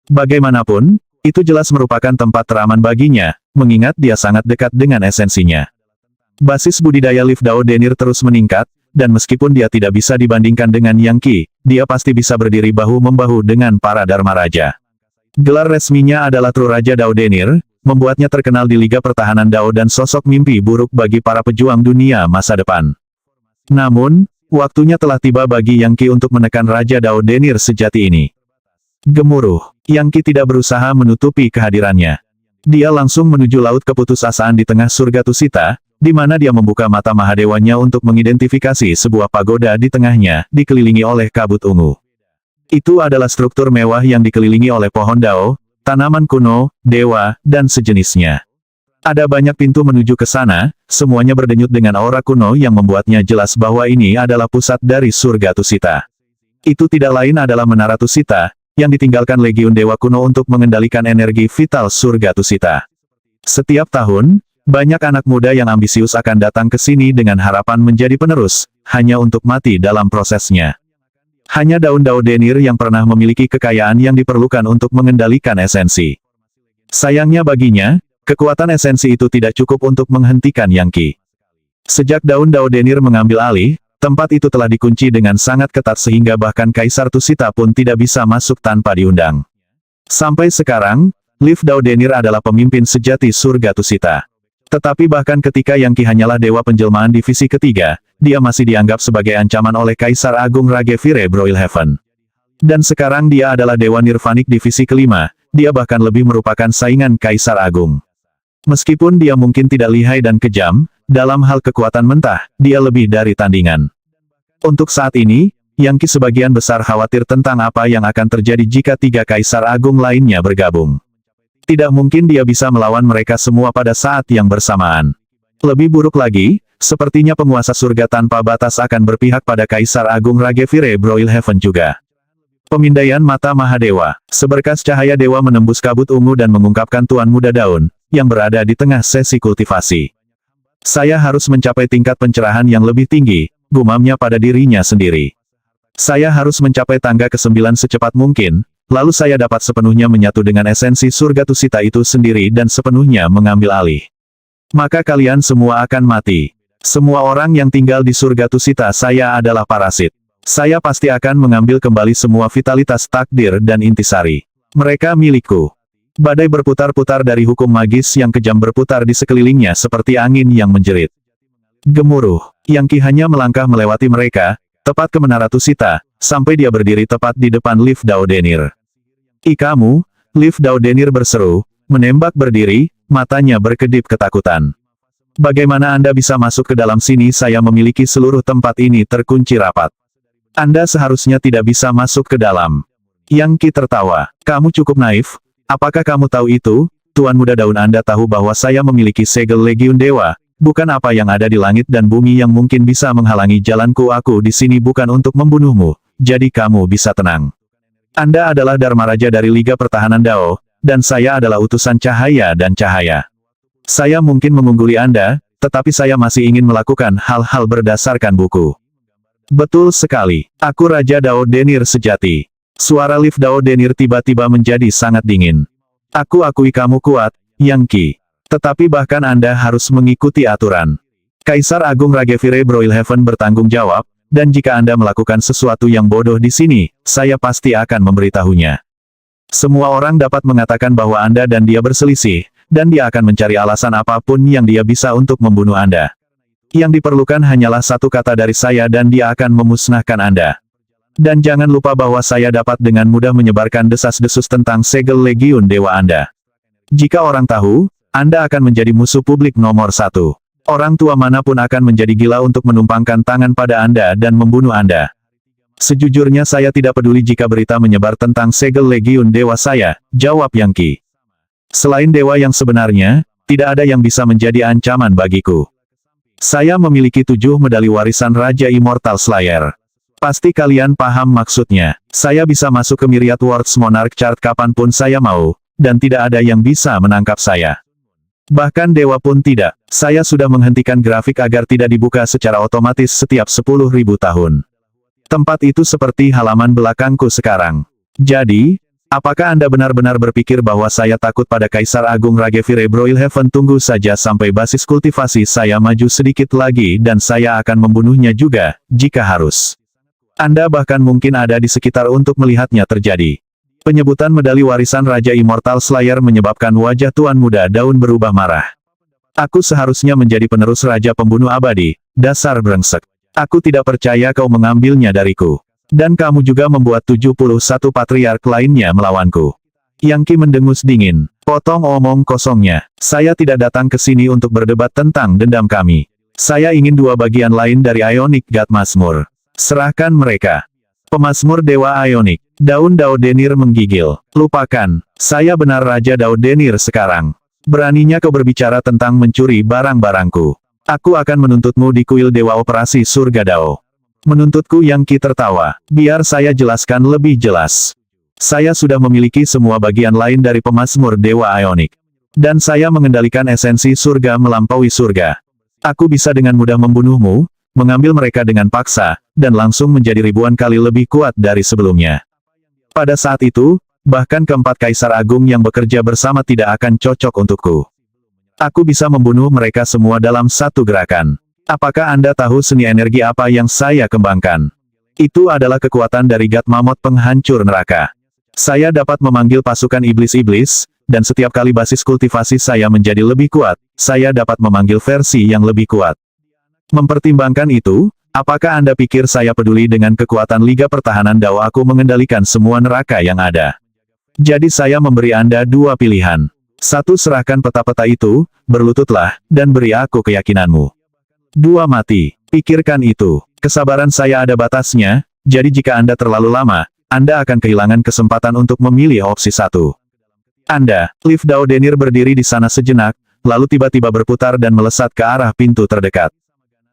[SPEAKER 2] Bagaimanapun, itu jelas merupakan tempat teraman baginya, mengingat dia sangat dekat dengan esensinya. Basis budidaya Liv Dao Denir terus meningkat, dan meskipun dia tidak bisa dibandingkan dengan Yang Qi, dia pasti bisa berdiri bahu-membahu dengan para Dharma Raja. Gelar resminya adalah True Raja Dao Denir, membuatnya terkenal di Liga Pertahanan Dao dan sosok mimpi buruk bagi para pejuang dunia masa depan. Namun, waktunya telah tiba bagi Yang Qi untuk menekan Raja Dao Denir sejati ini. Gemuruh, Yang Qi tidak berusaha menutupi kehadirannya. Dia langsung menuju laut keputusasaan di tengah surga Tusita, di mana dia membuka mata Mahadewanya untuk mengidentifikasi sebuah pagoda di tengahnya, dikelilingi oleh kabut ungu. Itu adalah struktur mewah yang dikelilingi oleh pohon Dao, tanaman kuno, dewa, dan sejenisnya. Ada banyak pintu menuju ke sana, semuanya berdenyut dengan aura kuno yang membuatnya jelas bahwa ini adalah pusat dari surga Tusita. Itu tidak lain adalah Menara Tusita, yang ditinggalkan Legiun Dewa Kuno untuk mengendalikan energi vital surga Tusita. Setiap tahun, banyak anak muda yang ambisius akan datang ke sini dengan harapan menjadi penerus, hanya untuk mati dalam prosesnya. Hanya Daun Dao Denir yang pernah memiliki kekayaan yang diperlukan untuk mengendalikan esensi. Sayangnya baginya, kekuatan esensi itu tidak cukup untuk menghentikan Yang Qi. Sejak Daun Dao Denir mengambil alih, tempat itu telah dikunci dengan sangat ketat sehingga bahkan Kaisar Tusita pun tidak bisa masuk tanpa diundang. Sampai sekarang, Liv Dao Denir adalah pemimpin sejati surga Tusita. Tetapi bahkan ketika Yang Qi hanyalah dewa penjelmaan divisi ketiga, dia masih dianggap sebagai ancaman oleh Kaisar Agung Ragevire Broilhaven. Dan sekarang dia adalah dewa nirvanik divisi kelima, dia bahkan lebih merupakan saingan Kaisar Agung. Meskipun dia mungkin tidak lihai dan kejam, dalam hal kekuatan mentah, dia lebih dari tandingan. Untuk saat ini, Yang Qi sebagian besar khawatir tentang apa yang akan terjadi jika 3 Kaisar Agung lainnya bergabung. Tidak mungkin dia bisa melawan mereka semua pada saat yang bersamaan. Lebih buruk lagi, sepertinya penguasa surga tanpa batas akan berpihak pada Kaisar Agung Ragevire Broilhaven juga. Pemindaian mata Mahadewa, seberkas cahaya dewa menembus kabut ungu dan mengungkapkan Tuan Muda Daun, yang berada di tengah sesi kultivasi. Saya harus mencapai tingkat pencerahan yang lebih tinggi, gumamnya pada dirinya sendiri. Saya harus mencapai tangga ke-9 secepat mungkin, lalu saya dapat sepenuhnya menyatu dengan esensi surga Tusita itu sendiri dan sepenuhnya mengambil alih. Maka kalian semua akan mati. Semua orang yang tinggal di surga Tusita saya adalah parasit. Saya pasti akan mengambil kembali semua vitalitas takdir dan intisari. Mereka milikku. Badai berputar-putar dari hukum magis yang kejam berputar di sekelilingnya seperti angin yang menjerit. Gemuruh, Yang Qi hanya melangkah melewati mereka, tepat ke menara Tusita, sampai dia berdiri tepat di depan Liv Dao Denir. Kamu, Liv Dao Denir berseru, menembak berdiri, matanya berkedip ketakutan. Bagaimana Anda bisa masuk ke dalam sini? Saya memiliki seluruh tempat ini terkunci rapat. Anda seharusnya tidak bisa masuk ke dalam. Yang Qi tertawa, kamu cukup naif. Apakah kamu tahu itu, Tuan Muda Daun? Anda tahu bahwa saya memiliki segel Legiun Dewa, bukan apa yang ada di langit dan bumi yang mungkin bisa menghalangi jalanku. Aku di sini bukan untuk membunuhmu, jadi kamu bisa tenang. Anda adalah Dharma Raja dari Liga Pertahanan Dao, dan saya adalah utusan cahaya dan cahaya. Saya mungkin mengungguli Anda, tetapi saya masih ingin melakukan hal-hal berdasarkan buku. Betul sekali, aku Raja Dao Denir sejati. Suara Liv Dao Denir tiba-tiba menjadi sangat dingin. Aku akui kamu kuat, Yang Qi. Tetapi bahkan Anda harus mengikuti aturan. Kaisar Agung Ragevire Broilhaven bertanggung jawab, dan jika Anda melakukan sesuatu yang bodoh di sini, saya pasti akan memberitahunya. Semua orang dapat mengatakan bahwa Anda dan dia berselisih, dan dia akan mencari alasan apapun yang dia bisa untuk membunuh Anda. Yang diperlukan hanyalah satu kata dari saya dan dia akan memusnahkan Anda. Dan jangan lupa bahwa saya dapat dengan mudah menyebarkan desas-desus tentang segel Legiun Dewa Anda. Jika orang tahu, Anda akan menjadi musuh publik nomor 1. Orang tua manapun akan menjadi gila untuk menumpangkan tangan pada Anda dan membunuh Anda. Sejujurnya saya tidak peduli jika berita menyebar tentang segel Legiun Dewa saya, jawab Yang Qi. Selain dewa yang sebenarnya, tidak ada yang bisa menjadi ancaman bagiku. Saya memiliki 7 medali warisan Raja Immortal Slayer. Pasti kalian paham maksudnya. Saya bisa masuk ke Myriad Worlds Monarch Chart kapanpun saya mau, dan tidak ada yang bisa menangkap saya. Bahkan dewa pun tidak. Saya sudah menghentikan grafik agar tidak dibuka secara otomatis setiap 10.000 tahun. Tempat itu seperti halaman belakangku sekarang. Jadi, apakah Anda benar-benar berpikir bahwa saya takut pada Kaisar Agung Ragevire Broilhaven? Tunggu saja sampai basis kultivasi saya maju sedikit lagi dan saya akan membunuhnya juga, jika harus. Anda bahkan mungkin ada di sekitar untuk melihatnya terjadi. Penyebutan medali warisan Raja Immortal Slayer menyebabkan wajah Tuan Muda Daun berubah marah. Aku seharusnya menjadi penerus Raja Pembunuh Abadi, dasar brengsek. Aku tidak percaya kau mengambilnya dariku. Dan kamu juga membuat 71 patriark lainnya melawanku. Yang Qi mendengus dingin. Potong omong kosongnya. Saya tidak datang ke sini untuk berdebat tentang dendam kami. Saya ingin 2 bagian lain dari Ionic God Mazmur. Serahkan mereka. Pemazmur Dewa Ionik. Daun Dao Denir menggigil. Lupakan. Saya benar Raja Dao Denir sekarang. Beraninya kau berbicara tentang mencuri barang-barangku. Aku akan menuntutmu di kuil Dewa Operasi Surga Dao. Menuntutku? Yang Qi tertawa. Biar saya jelaskan lebih jelas. Saya sudah memiliki semua bagian lain dari Pemazmur Dewa Ionik. Dan saya mengendalikan esensi surga melampaui surga. Aku bisa dengan mudah membunuhmu, mengambil mereka dengan paksa, dan langsung menjadi ribuan kali lebih kuat dari sebelumnya. Pada saat itu, bahkan keempat Kaisar Agung yang bekerja bersama tidak akan cocok untukku. Aku bisa membunuh mereka semua dalam satu gerakan. Apakah Anda tahu seni energi apa yang saya kembangkan? Itu adalah kekuatan dari God Mammoth penghancur neraka. Saya dapat memanggil pasukan iblis-iblis, dan setiap kali basis kultivasi saya menjadi lebih kuat, saya dapat memanggil versi yang lebih kuat. Mempertimbangkan itu, apakah Anda pikir saya peduli dengan kekuatan Liga Pertahanan Dao? Aku mengendalikan semua neraka yang ada. Jadi saya memberi Anda 2 pilihan. 1. Serahkan peta-peta itu, berlututlah, dan beri aku keyakinanmu. 2. Mati. Pikirkan itu. Kesabaran saya ada batasnya, jadi jika Anda terlalu lama, Anda akan kehilangan kesempatan untuk memilih opsi 1. Anda, Liv Dao Denir berdiri di sana sejenak, lalu tiba-tiba berputar dan melesat ke arah pintu terdekat.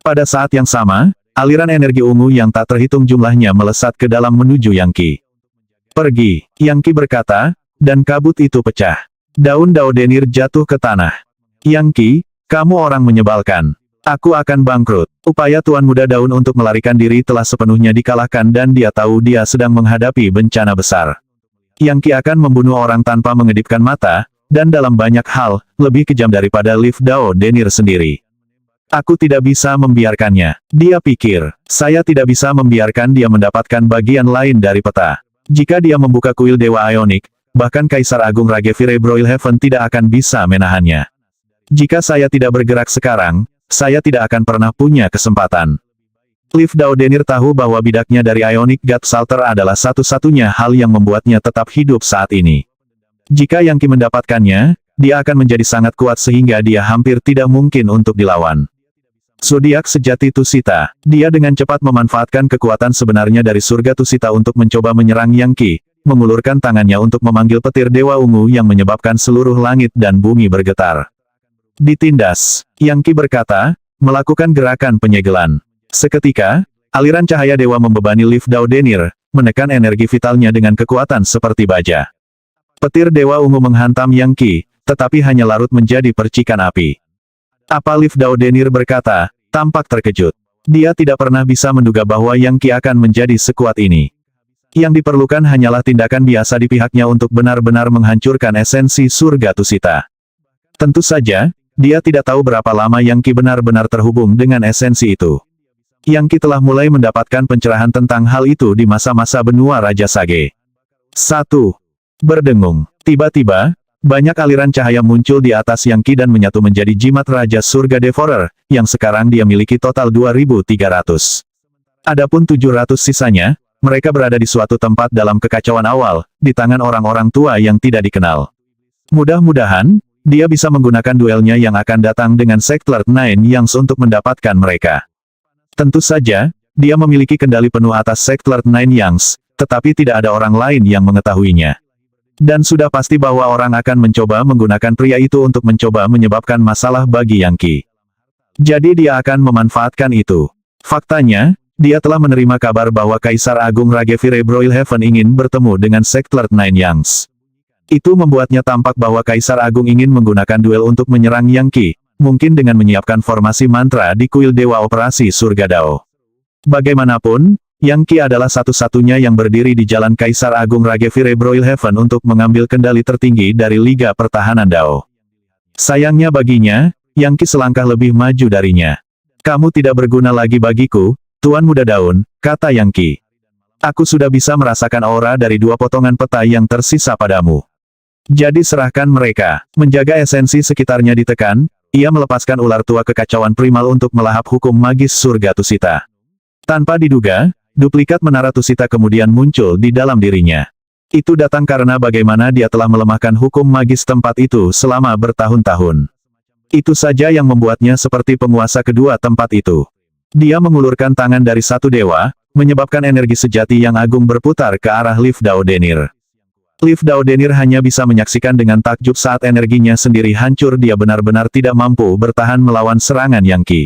[SPEAKER 2] Pada saat yang sama, aliran energi ungu yang tak terhitung jumlahnya melesat ke dalam menuju Yang Qi. Pergi, Yang Qi berkata, dan kabut itu pecah. Daun Dao Denir jatuh ke tanah. Yang Qi, kamu orang menyebalkan. Aku akan bangkrut. Upaya Tuan Muda Daun untuk melarikan diri telah sepenuhnya dikalahkan dan dia tahu dia sedang menghadapi bencana besar. Yang Qi akan membunuh orang tanpa mengedipkan mata, dan dalam banyak hal, lebih kejam daripada Liv Dao Denir sendiri. Aku tidak bisa membiarkannya. Dia pikir, saya tidak bisa membiarkan dia mendapatkan bagian lain dari peta. Jika dia membuka kuil Dewa Ionik, bahkan Kaisar Agung Ragefire Broilhaven tidak akan bisa menahannya. Jika saya tidak bergerak sekarang, saya tidak akan pernah punya kesempatan. Liv Dao Denir tahu bahwa bidaknya dari Ionic God Psalter adalah satu-satunya hal yang membuatnya tetap hidup saat ini. Jika Yang Qi mendapatkannya, dia akan menjadi sangat kuat sehingga dia hampir tidak mungkin untuk dilawan. Zodiak sejati Tusita, dia dengan cepat memanfaatkan kekuatan sebenarnya dari surga Tusita untuk mencoba menyerang Yang Qi, mengulurkan tangannya untuk memanggil petir Dewa Ungu yang menyebabkan seluruh langit dan bumi bergetar. Ditindas, Yang Qi berkata, melakukan gerakan penyegelan. Seketika, aliran cahaya dewa membebani Liv Dao Denir, menekan energi vitalnya dengan kekuatan seperti baja. Petir Dewa Ungu menghantam Yang Qi, tetapi hanya larut menjadi percikan api. Apa Liv Dao Denir berkata, tampak terkejut. Dia tidak pernah bisa menduga bahwa Yang Qi akan menjadi sekuat ini. Yang diperlukan hanyalah tindakan biasa di pihaknya untuk benar-benar menghancurkan esensi surga Tusita. Tentu saja, dia tidak tahu berapa lama Yang Qi benar-benar terhubung dengan esensi itu. Yang Qi telah mulai mendapatkan pencerahan tentang hal itu di masa-masa benua Raja Sage. 1. Berdengung. Tiba-tiba, banyak aliran cahaya muncul di atas Yang Qi dan menyatu menjadi jimat Raja Surga Devourer, yang sekarang dia miliki total 2.300. Adapun 700 sisanya, mereka berada di suatu tempat dalam kekacauan awal, di tangan orang-orang tua yang tidak dikenal. Mudah-mudahan, dia bisa menggunakan duelnya yang akan datang dengan Sectlord Nine Yangs untuk mendapatkan mereka. Tentu saja, dia memiliki kendali penuh atas Sectlord Nine Yangs, tetapi tidak ada orang lain yang mengetahuinya. Dan sudah pasti bahwa orang akan mencoba menggunakan pria itu untuk mencoba menyebabkan masalah bagi Yang Qi. Jadi dia akan memanfaatkan itu. Faktanya, dia telah menerima kabar bahwa Kaisar Agung Ragefire Broilhaven ingin bertemu dengan Sectlord Nine Yangs. Itu membuatnya tampak bahwa Kaisar Agung ingin menggunakan duel untuk menyerang Yang Qi, mungkin dengan menyiapkan formasi mantra di kuil Dewa Operasi Surga Dao. Bagaimanapun, Yang Qi adalah satu-satunya yang berdiri di jalan Kaisar Agung Ragefire Broilhaven untuk mengambil kendali tertinggi dari Liga Pertahanan Dao. Sayangnya baginya, Yang Qi selangkah lebih maju darinya. Kamu tidak berguna lagi bagiku, Tuan Muda Daun, kata Yang Qi. Aku sudah bisa merasakan aura dari 2 potongan peta yang tersisa padamu. Jadi serahkan mereka. Menjaga esensi sekitarnya ditekan, ia melepaskan ular tua kekacauan primal untuk melahap hukum magis surga Tusita. Tanpa diduga, duplikat menara Tusita kemudian muncul di dalam dirinya. Itu datang karena bagaimana dia telah melemahkan hukum magis tempat itu selama bertahun-tahun. Itu saja yang membuatnya seperti penguasa kedua tempat itu. Dia mengulurkan tangan dari satu dewa, menyebabkan energi sejati yang agung berputar ke arah Liv Dao Denir. Liv Dao Denir hanya bisa menyaksikan dengan takjub saat energinya sendiri hancur. Dia benar-benar tidak mampu bertahan melawan serangan Yang Qi.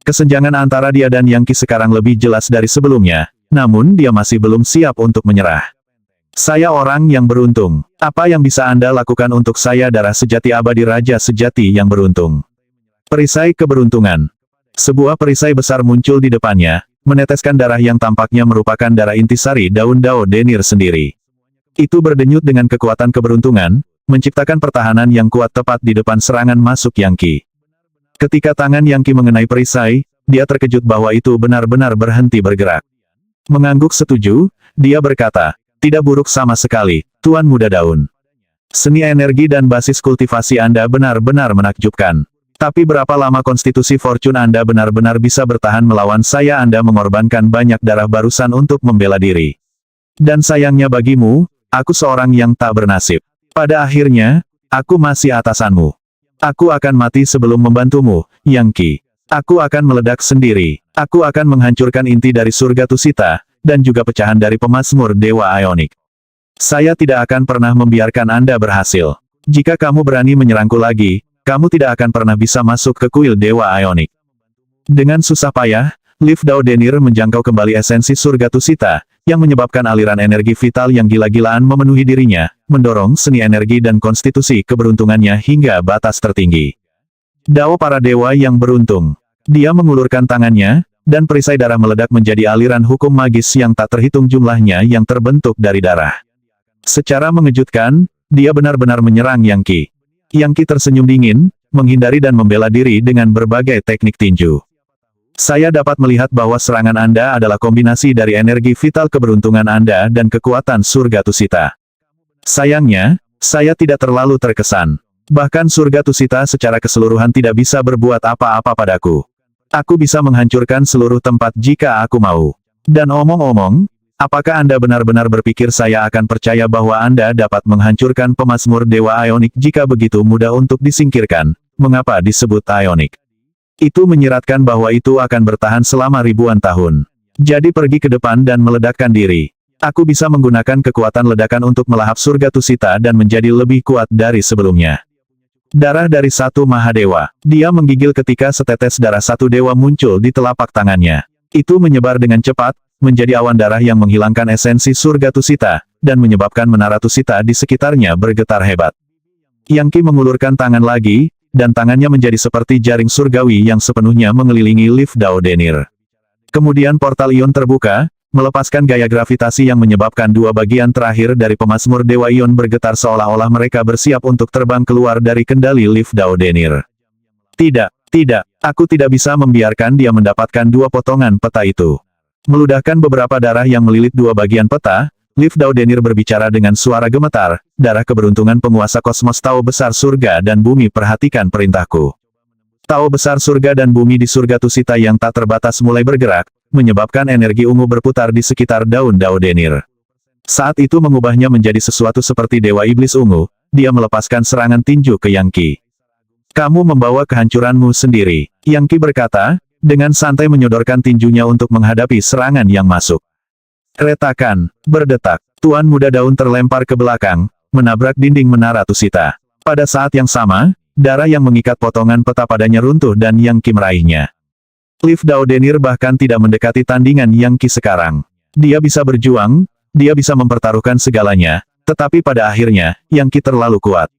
[SPEAKER 2] Kesenjangan antara dia dan Yang Qi sekarang lebih jelas dari sebelumnya, namun dia masih belum siap untuk menyerah. Saya orang yang beruntung. Apa yang bisa Anda lakukan untuk saya, darah sejati abadi Raja Sejati yang beruntung? Perisai keberuntungan. Sebuah perisai besar muncul di depannya, meneteskan darah yang tampaknya merupakan darah intisari daun Dao Denir sendiri. Itu berdenyut dengan kekuatan keberuntungan, menciptakan pertahanan yang kuat tepat di depan serangan masuk Yang Qi. Ketika tangan Yang Qi mengenai perisai, dia terkejut bahwa itu benar-benar berhenti bergerak. Mengangguk setuju, dia berkata, tidak buruk sama sekali, Tuan Muda Daun. Seni energi dan basis kultivasi Anda benar-benar menakjubkan. Tapi berapa lama konstitusi fortune Anda benar-benar bisa bertahan melawan saya? Anda mengorbankan banyak darah barusan untuk membela diri. Dan sayangnya bagimu, aku seorang yang tak bernasib. Pada akhirnya, aku masih atasanmu. Aku akan mati sebelum membantumu, Yang Qi. Aku akan meledak sendiri. Aku akan menghancurkan inti dari surga Tusita, dan juga pecahan dari pemazmur Dewa Ionik. Saya tidak akan pernah membiarkan Anda berhasil. Jika kamu berani menyerangku lagi, kamu tidak akan pernah bisa masuk ke kuil Dewa Ionik. Dengan susah payah, Liv Dao Denir menjangkau kembali esensi surga Tusita, yang menyebabkan aliran energi vital yang gila-gilaan memenuhi dirinya, mendorong seni energi dan konstitusi keberuntungannya hingga batas tertinggi. Dao para dewa yang beruntung. Dia mengulurkan tangannya, dan perisai darah meledak menjadi aliran hukum magis yang tak terhitung jumlahnya yang terbentuk dari darah. Secara mengejutkan, dia benar-benar menyerang Yang Qi. Yang Qi tersenyum dingin, menghindari dan membela diri dengan berbagai teknik tinju. Saya dapat melihat bahwa serangan Anda adalah kombinasi dari energi vital keberuntungan Anda dan kekuatan surga Tusita. Sayangnya, saya tidak terlalu terkesan. Bahkan surga Tusita secara keseluruhan tidak bisa berbuat apa-apa padaku. Aku bisa menghancurkan seluruh tempat jika aku mau. Dan omong-omong, apakah Anda benar-benar berpikir saya akan percaya bahwa Anda dapat menghancurkan pemazmur Dewa Ionik jika begitu mudah untuk disingkirkan? Mengapa disebut Ionik? Itu menyiratkan bahwa itu akan bertahan selama ribuan tahun. Jadi pergi ke depan dan meledakkan diri. Aku bisa menggunakan kekuatan ledakan untuk melahap surga Tusita dan menjadi lebih kuat dari sebelumnya. Darah dari satu Mahadewa. Dia menggigil ketika setetes darah satu dewa muncul di telapak tangannya. Itu menyebar dengan cepat, menjadi awan darah yang menghilangkan esensi surga Tusita, dan menyebabkan menara Tusita di sekitarnya bergetar hebat. Yang Qi mengulurkan tangan lagi, dan tangannya menjadi seperti jaring surgawi yang sepenuhnya mengelilingi Liv Dao Denir. Kemudian portal ion terbuka, melepaskan gaya gravitasi yang menyebabkan dua bagian terakhir dari pemazmur Dewa Ion bergetar seolah-olah mereka bersiap untuk terbang keluar dari kendali Liv Dao Denir. Tidak, aku tidak bisa membiarkan dia mendapatkan dua potongan peta itu. Meludahkan beberapa darah yang melilit dua bagian peta, Liv Dao Denir berbicara dengan suara gemetar, darah keberuntungan penguasa kosmos Tao besar surga dan bumi, perhatikan perintahku. Tao besar surga dan bumi di surga Tusita yang tak terbatas mulai bergerak, menyebabkan energi ungu berputar di sekitar daun Dao Denir. Saat itu mengubahnya menjadi sesuatu seperti Dewa Iblis Ungu, dia melepaskan serangan tinju ke Yang Qi. Kamu membawa kehancuranmu sendiri, Yang Qi berkata, dengan santai menyodorkan tinjunya untuk menghadapi serangan yang masuk. Retakan, berdetak, Tuan Muda Daun terlempar ke belakang, menabrak dinding menara Tusita. Pada saat yang sama, darah yang mengikat potongan peta padanya runtuh dan Yang Qi meraihnya. Liv Dao Denir bahkan tidak mendekati tandingan Yang Qi sekarang. Dia bisa berjuang, dia bisa mempertaruhkan segalanya, tetapi pada akhirnya, Yang Qi terlalu kuat.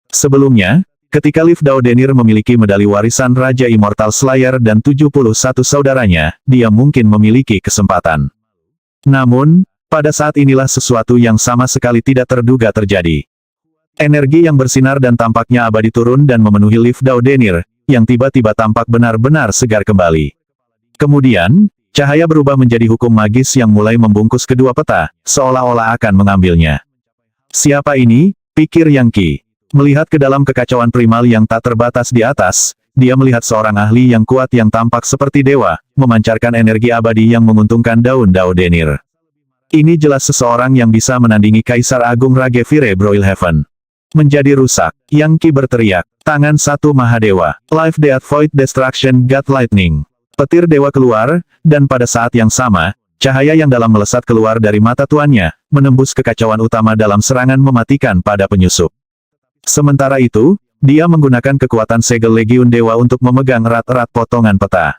[SPEAKER 2] Sebelumnya, ketika Liv Dao Denir memiliki medali warisan Raja Immortal Slayer dan 71 saudaranya, dia mungkin memiliki kesempatan. Namun, pada saat inilah sesuatu yang sama sekali tidak terduga terjadi. Energi yang bersinar dan tampaknya abadi turun dan memenuhi Liv Dao Denir, yang tiba-tiba tampak benar-benar segar kembali. Kemudian, cahaya berubah menjadi hukum magis yang mulai membungkus kedua peta, seolah-olah akan mengambilnya. Siapa ini? Pikir Yang Qi. Melihat ke dalam kekacauan primal yang tak terbatas di atas, dia melihat seorang ahli yang kuat yang tampak seperti dewa, memancarkan energi abadi yang menguntungkan daun Dao Denir. Ini jelas seseorang yang bisa menandingi Kaisar Agung Ragevire Broilhaven. Menjadi rusak, Yang Qi berteriak, tangan satu Mahadewa, Life Death Void Destruction God Lightning. Petir dewa keluar, dan pada saat yang sama, cahaya yang dalam melesat keluar dari mata tuannya, menembus kekacauan utama dalam serangan mematikan pada penyusup. Sementara itu, dia menggunakan kekuatan segel Legiun Dewa untuk memegang erat-erat potongan peta.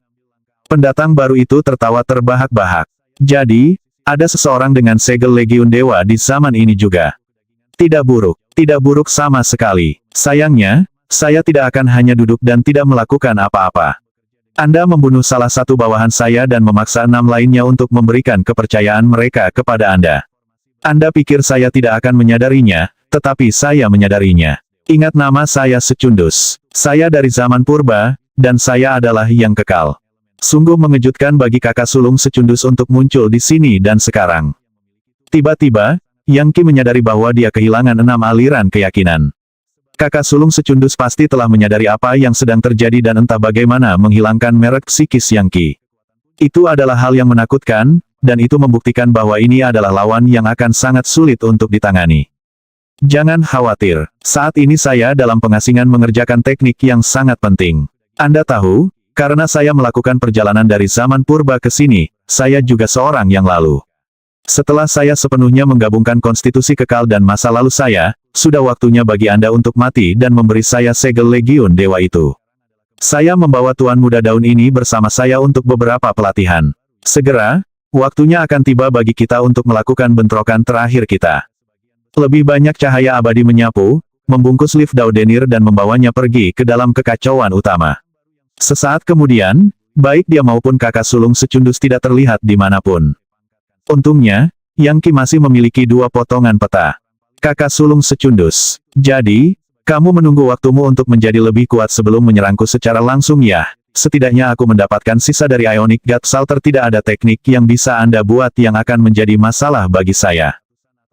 [SPEAKER 2] Pendatang baru itu tertawa terbahak-bahak. Jadi, ada seseorang dengan segel Legiun Dewa di zaman ini juga. Tidak buruk sama sekali. Sayangnya, saya tidak akan hanya duduk dan tidak melakukan apa-apa. Anda membunuh salah satu bawahan saya dan memaksa 6 lainnya untuk memberikan kepercayaan mereka kepada Anda. Anda pikir saya tidak akan menyadarinya, tetapi saya menyadarinya. Ingat nama saya Secundus. Saya dari zaman purba, dan saya adalah yang kekal. Sungguh mengejutkan bagi kakak sulung Secundus untuk muncul di sini dan sekarang. Tiba-tiba, Yang Qi menyadari bahwa dia kehilangan 6 aliran keyakinan. Kakak sulung Secundus pasti telah menyadari apa yang sedang terjadi dan entah bagaimana menghilangkan merek psikis Yang Qi. Itu adalah hal yang menakutkan, dan itu membuktikan bahwa ini adalah lawan yang akan sangat sulit untuk ditangani. Jangan khawatir, saat ini saya dalam pengasingan mengerjakan teknik yang sangat penting. Anda tahu, karena saya melakukan perjalanan dari zaman purba ke sini, saya juga seorang yang lalu. Setelah saya sepenuhnya menggabungkan konstitusi kekal dan masa lalu saya, sudah waktunya bagi Anda untuk mati dan memberi saya segel Legiun Dewa itu. Saya membawa Tuan Muda Daun ini bersama saya untuk beberapa pelatihan. Segera, waktunya akan tiba bagi kita untuk melakukan bentrokan terakhir kita. Lebih banyak cahaya abadi menyapu, membungkus Liv Dao Denir dan membawanya pergi ke dalam kekacauan utama. Sesaat kemudian, baik dia maupun kakak sulung secundus tidak terlihat dimanapun. Untungnya, Yang Qi masih memiliki 2 potongan peta. Kakak sulung secundus. Jadi, kamu menunggu waktumu untuk menjadi lebih kuat sebelum menyerangku secara langsung ya. Setidaknya aku mendapatkan sisa dari Ionic God Salter. Tidak ada teknik yang bisa Anda buat yang akan menjadi masalah bagi saya.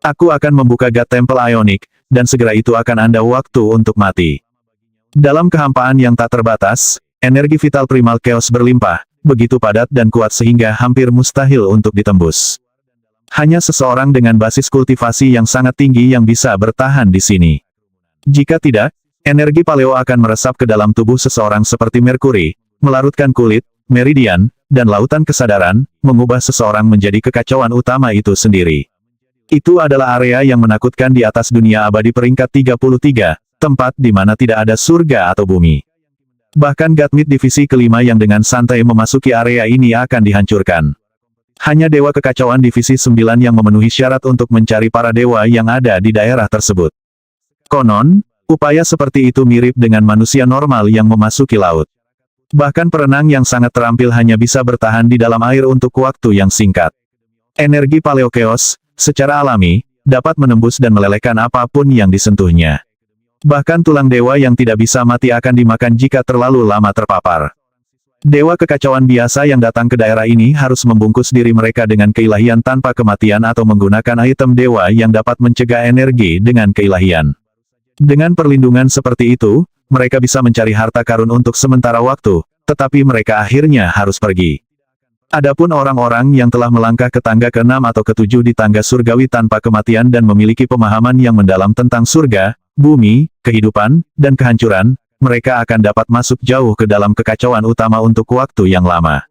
[SPEAKER 2] Aku akan membuka God Temple Ionic, dan segera itu akan Anda waktu untuk mati. Dalam kehampaan yang tak terbatas, energi vital primal chaos berlimpah, begitu padat dan kuat sehingga hampir mustahil untuk ditembus. Hanya seseorang dengan basis kultivasi yang sangat tinggi yang bisa bertahan di sini. Jika tidak, energi paleo akan meresap ke dalam tubuh seseorang seperti merkuri, melarutkan kulit, meridian, dan lautan kesadaran, mengubah seseorang menjadi kekacauan utama itu sendiri. Itu adalah area yang menakutkan di atas dunia abadi peringkat 33, tempat di mana tidak ada surga atau bumi. Bahkan Godmid divisi kelima yang dengan santai memasuki area ini akan dihancurkan. Hanya Dewa Kekacauan divisi 9 yang memenuhi syarat untuk mencari para dewa yang ada di daerah tersebut. Konon, upaya seperti itu mirip dengan manusia normal yang memasuki laut. Bahkan perenang yang sangat terampil hanya bisa bertahan di dalam air untuk waktu yang singkat. Energi Paleo Chaos, secara alami, dapat menembus dan melelehkan apapun yang disentuhnya. Bahkan tulang dewa yang tidak bisa mati akan dimakan jika terlalu lama terpapar. Dewa kekacauan biasa yang datang ke daerah ini harus membungkus diri mereka dengan keilahian tanpa kematian atau menggunakan item dewa yang dapat mencegah energi dengan keilahian. Dengan perlindungan seperti itu, mereka bisa mencari harta karun untuk sementara waktu, tetapi mereka akhirnya harus pergi. Adapun orang-orang yang telah melangkah ke tangga ke-6 atau ke-7 di tangga surgawi tanpa kematian dan memiliki pemahaman yang mendalam tentang surga, bumi, kehidupan, dan kehancuran, mereka akan dapat masuk jauh ke dalam kekacauan utama untuk waktu yang lama.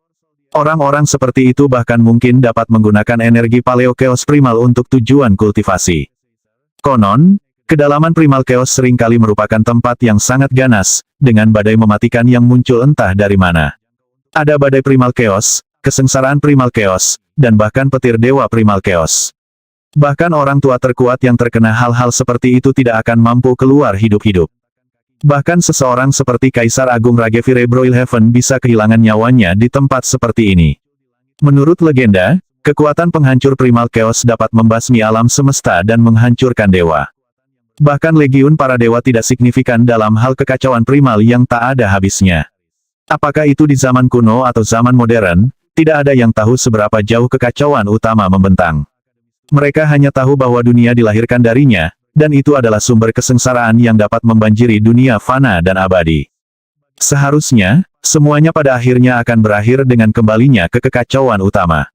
[SPEAKER 2] Orang-orang seperti itu bahkan mungkin dapat menggunakan energi Paleo Chaos Primal untuk tujuan kultivasi. Konon, kedalaman Primal Chaos seringkali merupakan tempat yang sangat ganas, dengan badai mematikan yang muncul entah dari mana. Ada badai Primal Chaos, kesengsaraan Primal Chaos, dan bahkan petir Dewa Primal Chaos. Bahkan orang tua terkuat yang terkena hal-hal seperti itu tidak akan mampu keluar hidup-hidup. Bahkan seseorang seperti Kaisar Agung Ragevir Broilhaven bisa kehilangan nyawanya di tempat seperti ini. Menurut legenda, kekuatan penghancur Primal Chaos dapat membasmi alam semesta dan menghancurkan dewa. Bahkan legiun para dewa tidak signifikan dalam hal kekacauan primal yang tak ada habisnya. Apakah itu di zaman kuno atau zaman modern, tidak ada yang tahu seberapa jauh kekacauan utama membentang. Mereka hanya tahu bahwa dunia dilahirkan darinya, dan itu adalah sumber kesengsaraan yang dapat membanjiri dunia fana dan abadi. Seharusnya, semuanya pada akhirnya akan berakhir dengan kembalinya ke kekacauan utama.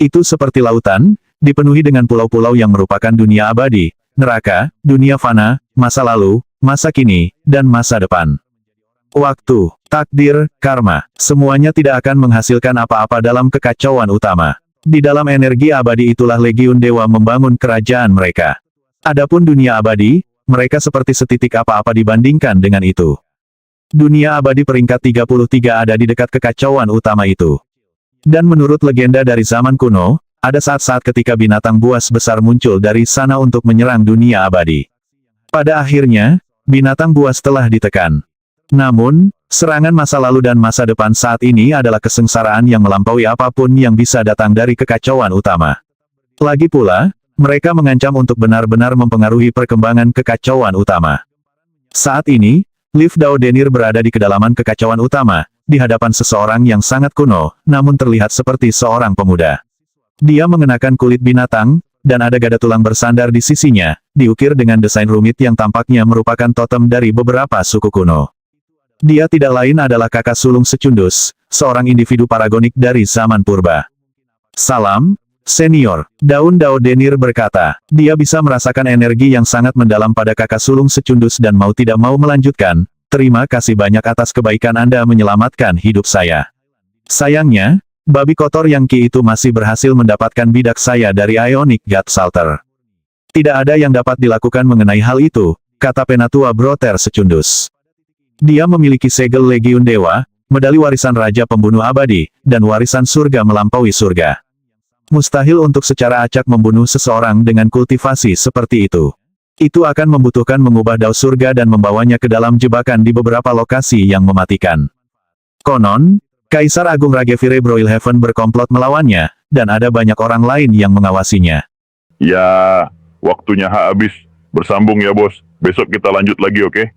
[SPEAKER 2] Itu seperti lautan, dipenuhi dengan pulau-pulau yang merupakan dunia abadi, neraka, dunia fana, masa lalu, masa kini, dan masa depan. Waktu, takdir, karma, semuanya tidak akan menghasilkan apa-apa dalam kekacauan utama. Di dalam energi abadi itulah legiun dewa membangun kerajaan mereka. Adapun dunia abadi, mereka seperti setitik apa-apa dibandingkan dengan itu. Dunia abadi peringkat 33 ada di dekat kekacauan utama itu. Dan menurut legenda dari zaman kuno, ada saat-saat ketika binatang buas besar muncul dari sana untuk menyerang dunia abadi. Pada akhirnya, binatang buas telah ditekan. Namun, serangan masa lalu dan masa depan saat ini adalah kesengsaraan yang melampaui apapun yang bisa datang dari kekacauan utama. Lagi pula, mereka mengancam untuk benar-benar mempengaruhi perkembangan kekacauan utama. Saat ini, Liv Dao Denir berada di kedalaman kekacauan utama, di hadapan seseorang yang sangat kuno, namun terlihat seperti seorang pemuda. Dia mengenakan kulit binatang, dan ada gada tulang bersandar di sisinya, diukir dengan desain rumit yang tampaknya merupakan totem dari beberapa suku kuno. Dia tidak lain adalah kakak sulung secundus, seorang individu paragonik dari zaman purba. Salam, Senior, Daun Dao Denir berkata, dia bisa merasakan energi yang sangat mendalam pada kakak sulung secundus dan mau tidak mau melanjutkan, terima kasih banyak atas kebaikan Anda menyelamatkan hidup saya. Sayangnya, babi kotor yang Qi itu masih berhasil mendapatkan bidak saya dari Ionic God Salter. Tidak ada yang dapat dilakukan mengenai hal itu, kata Penatua Broter secundus. Dia memiliki segel Legiun Dewa, medali warisan Raja Pembunuh Abadi, dan warisan surga melampaui surga. Mustahil untuk secara acak membunuh seseorang dengan kultivasi seperti itu. Itu akan membutuhkan mengubah dao surga dan membawanya ke dalam jebakan di beberapa lokasi yang mematikan. Konon, Kaisar Agung Ragevire Broilhaven berkomplot melawannya, dan ada banyak orang lain yang mengawasinya.
[SPEAKER 1] Ya, waktunya habis. Bersambung ya bos. Besok kita lanjut lagi, oke?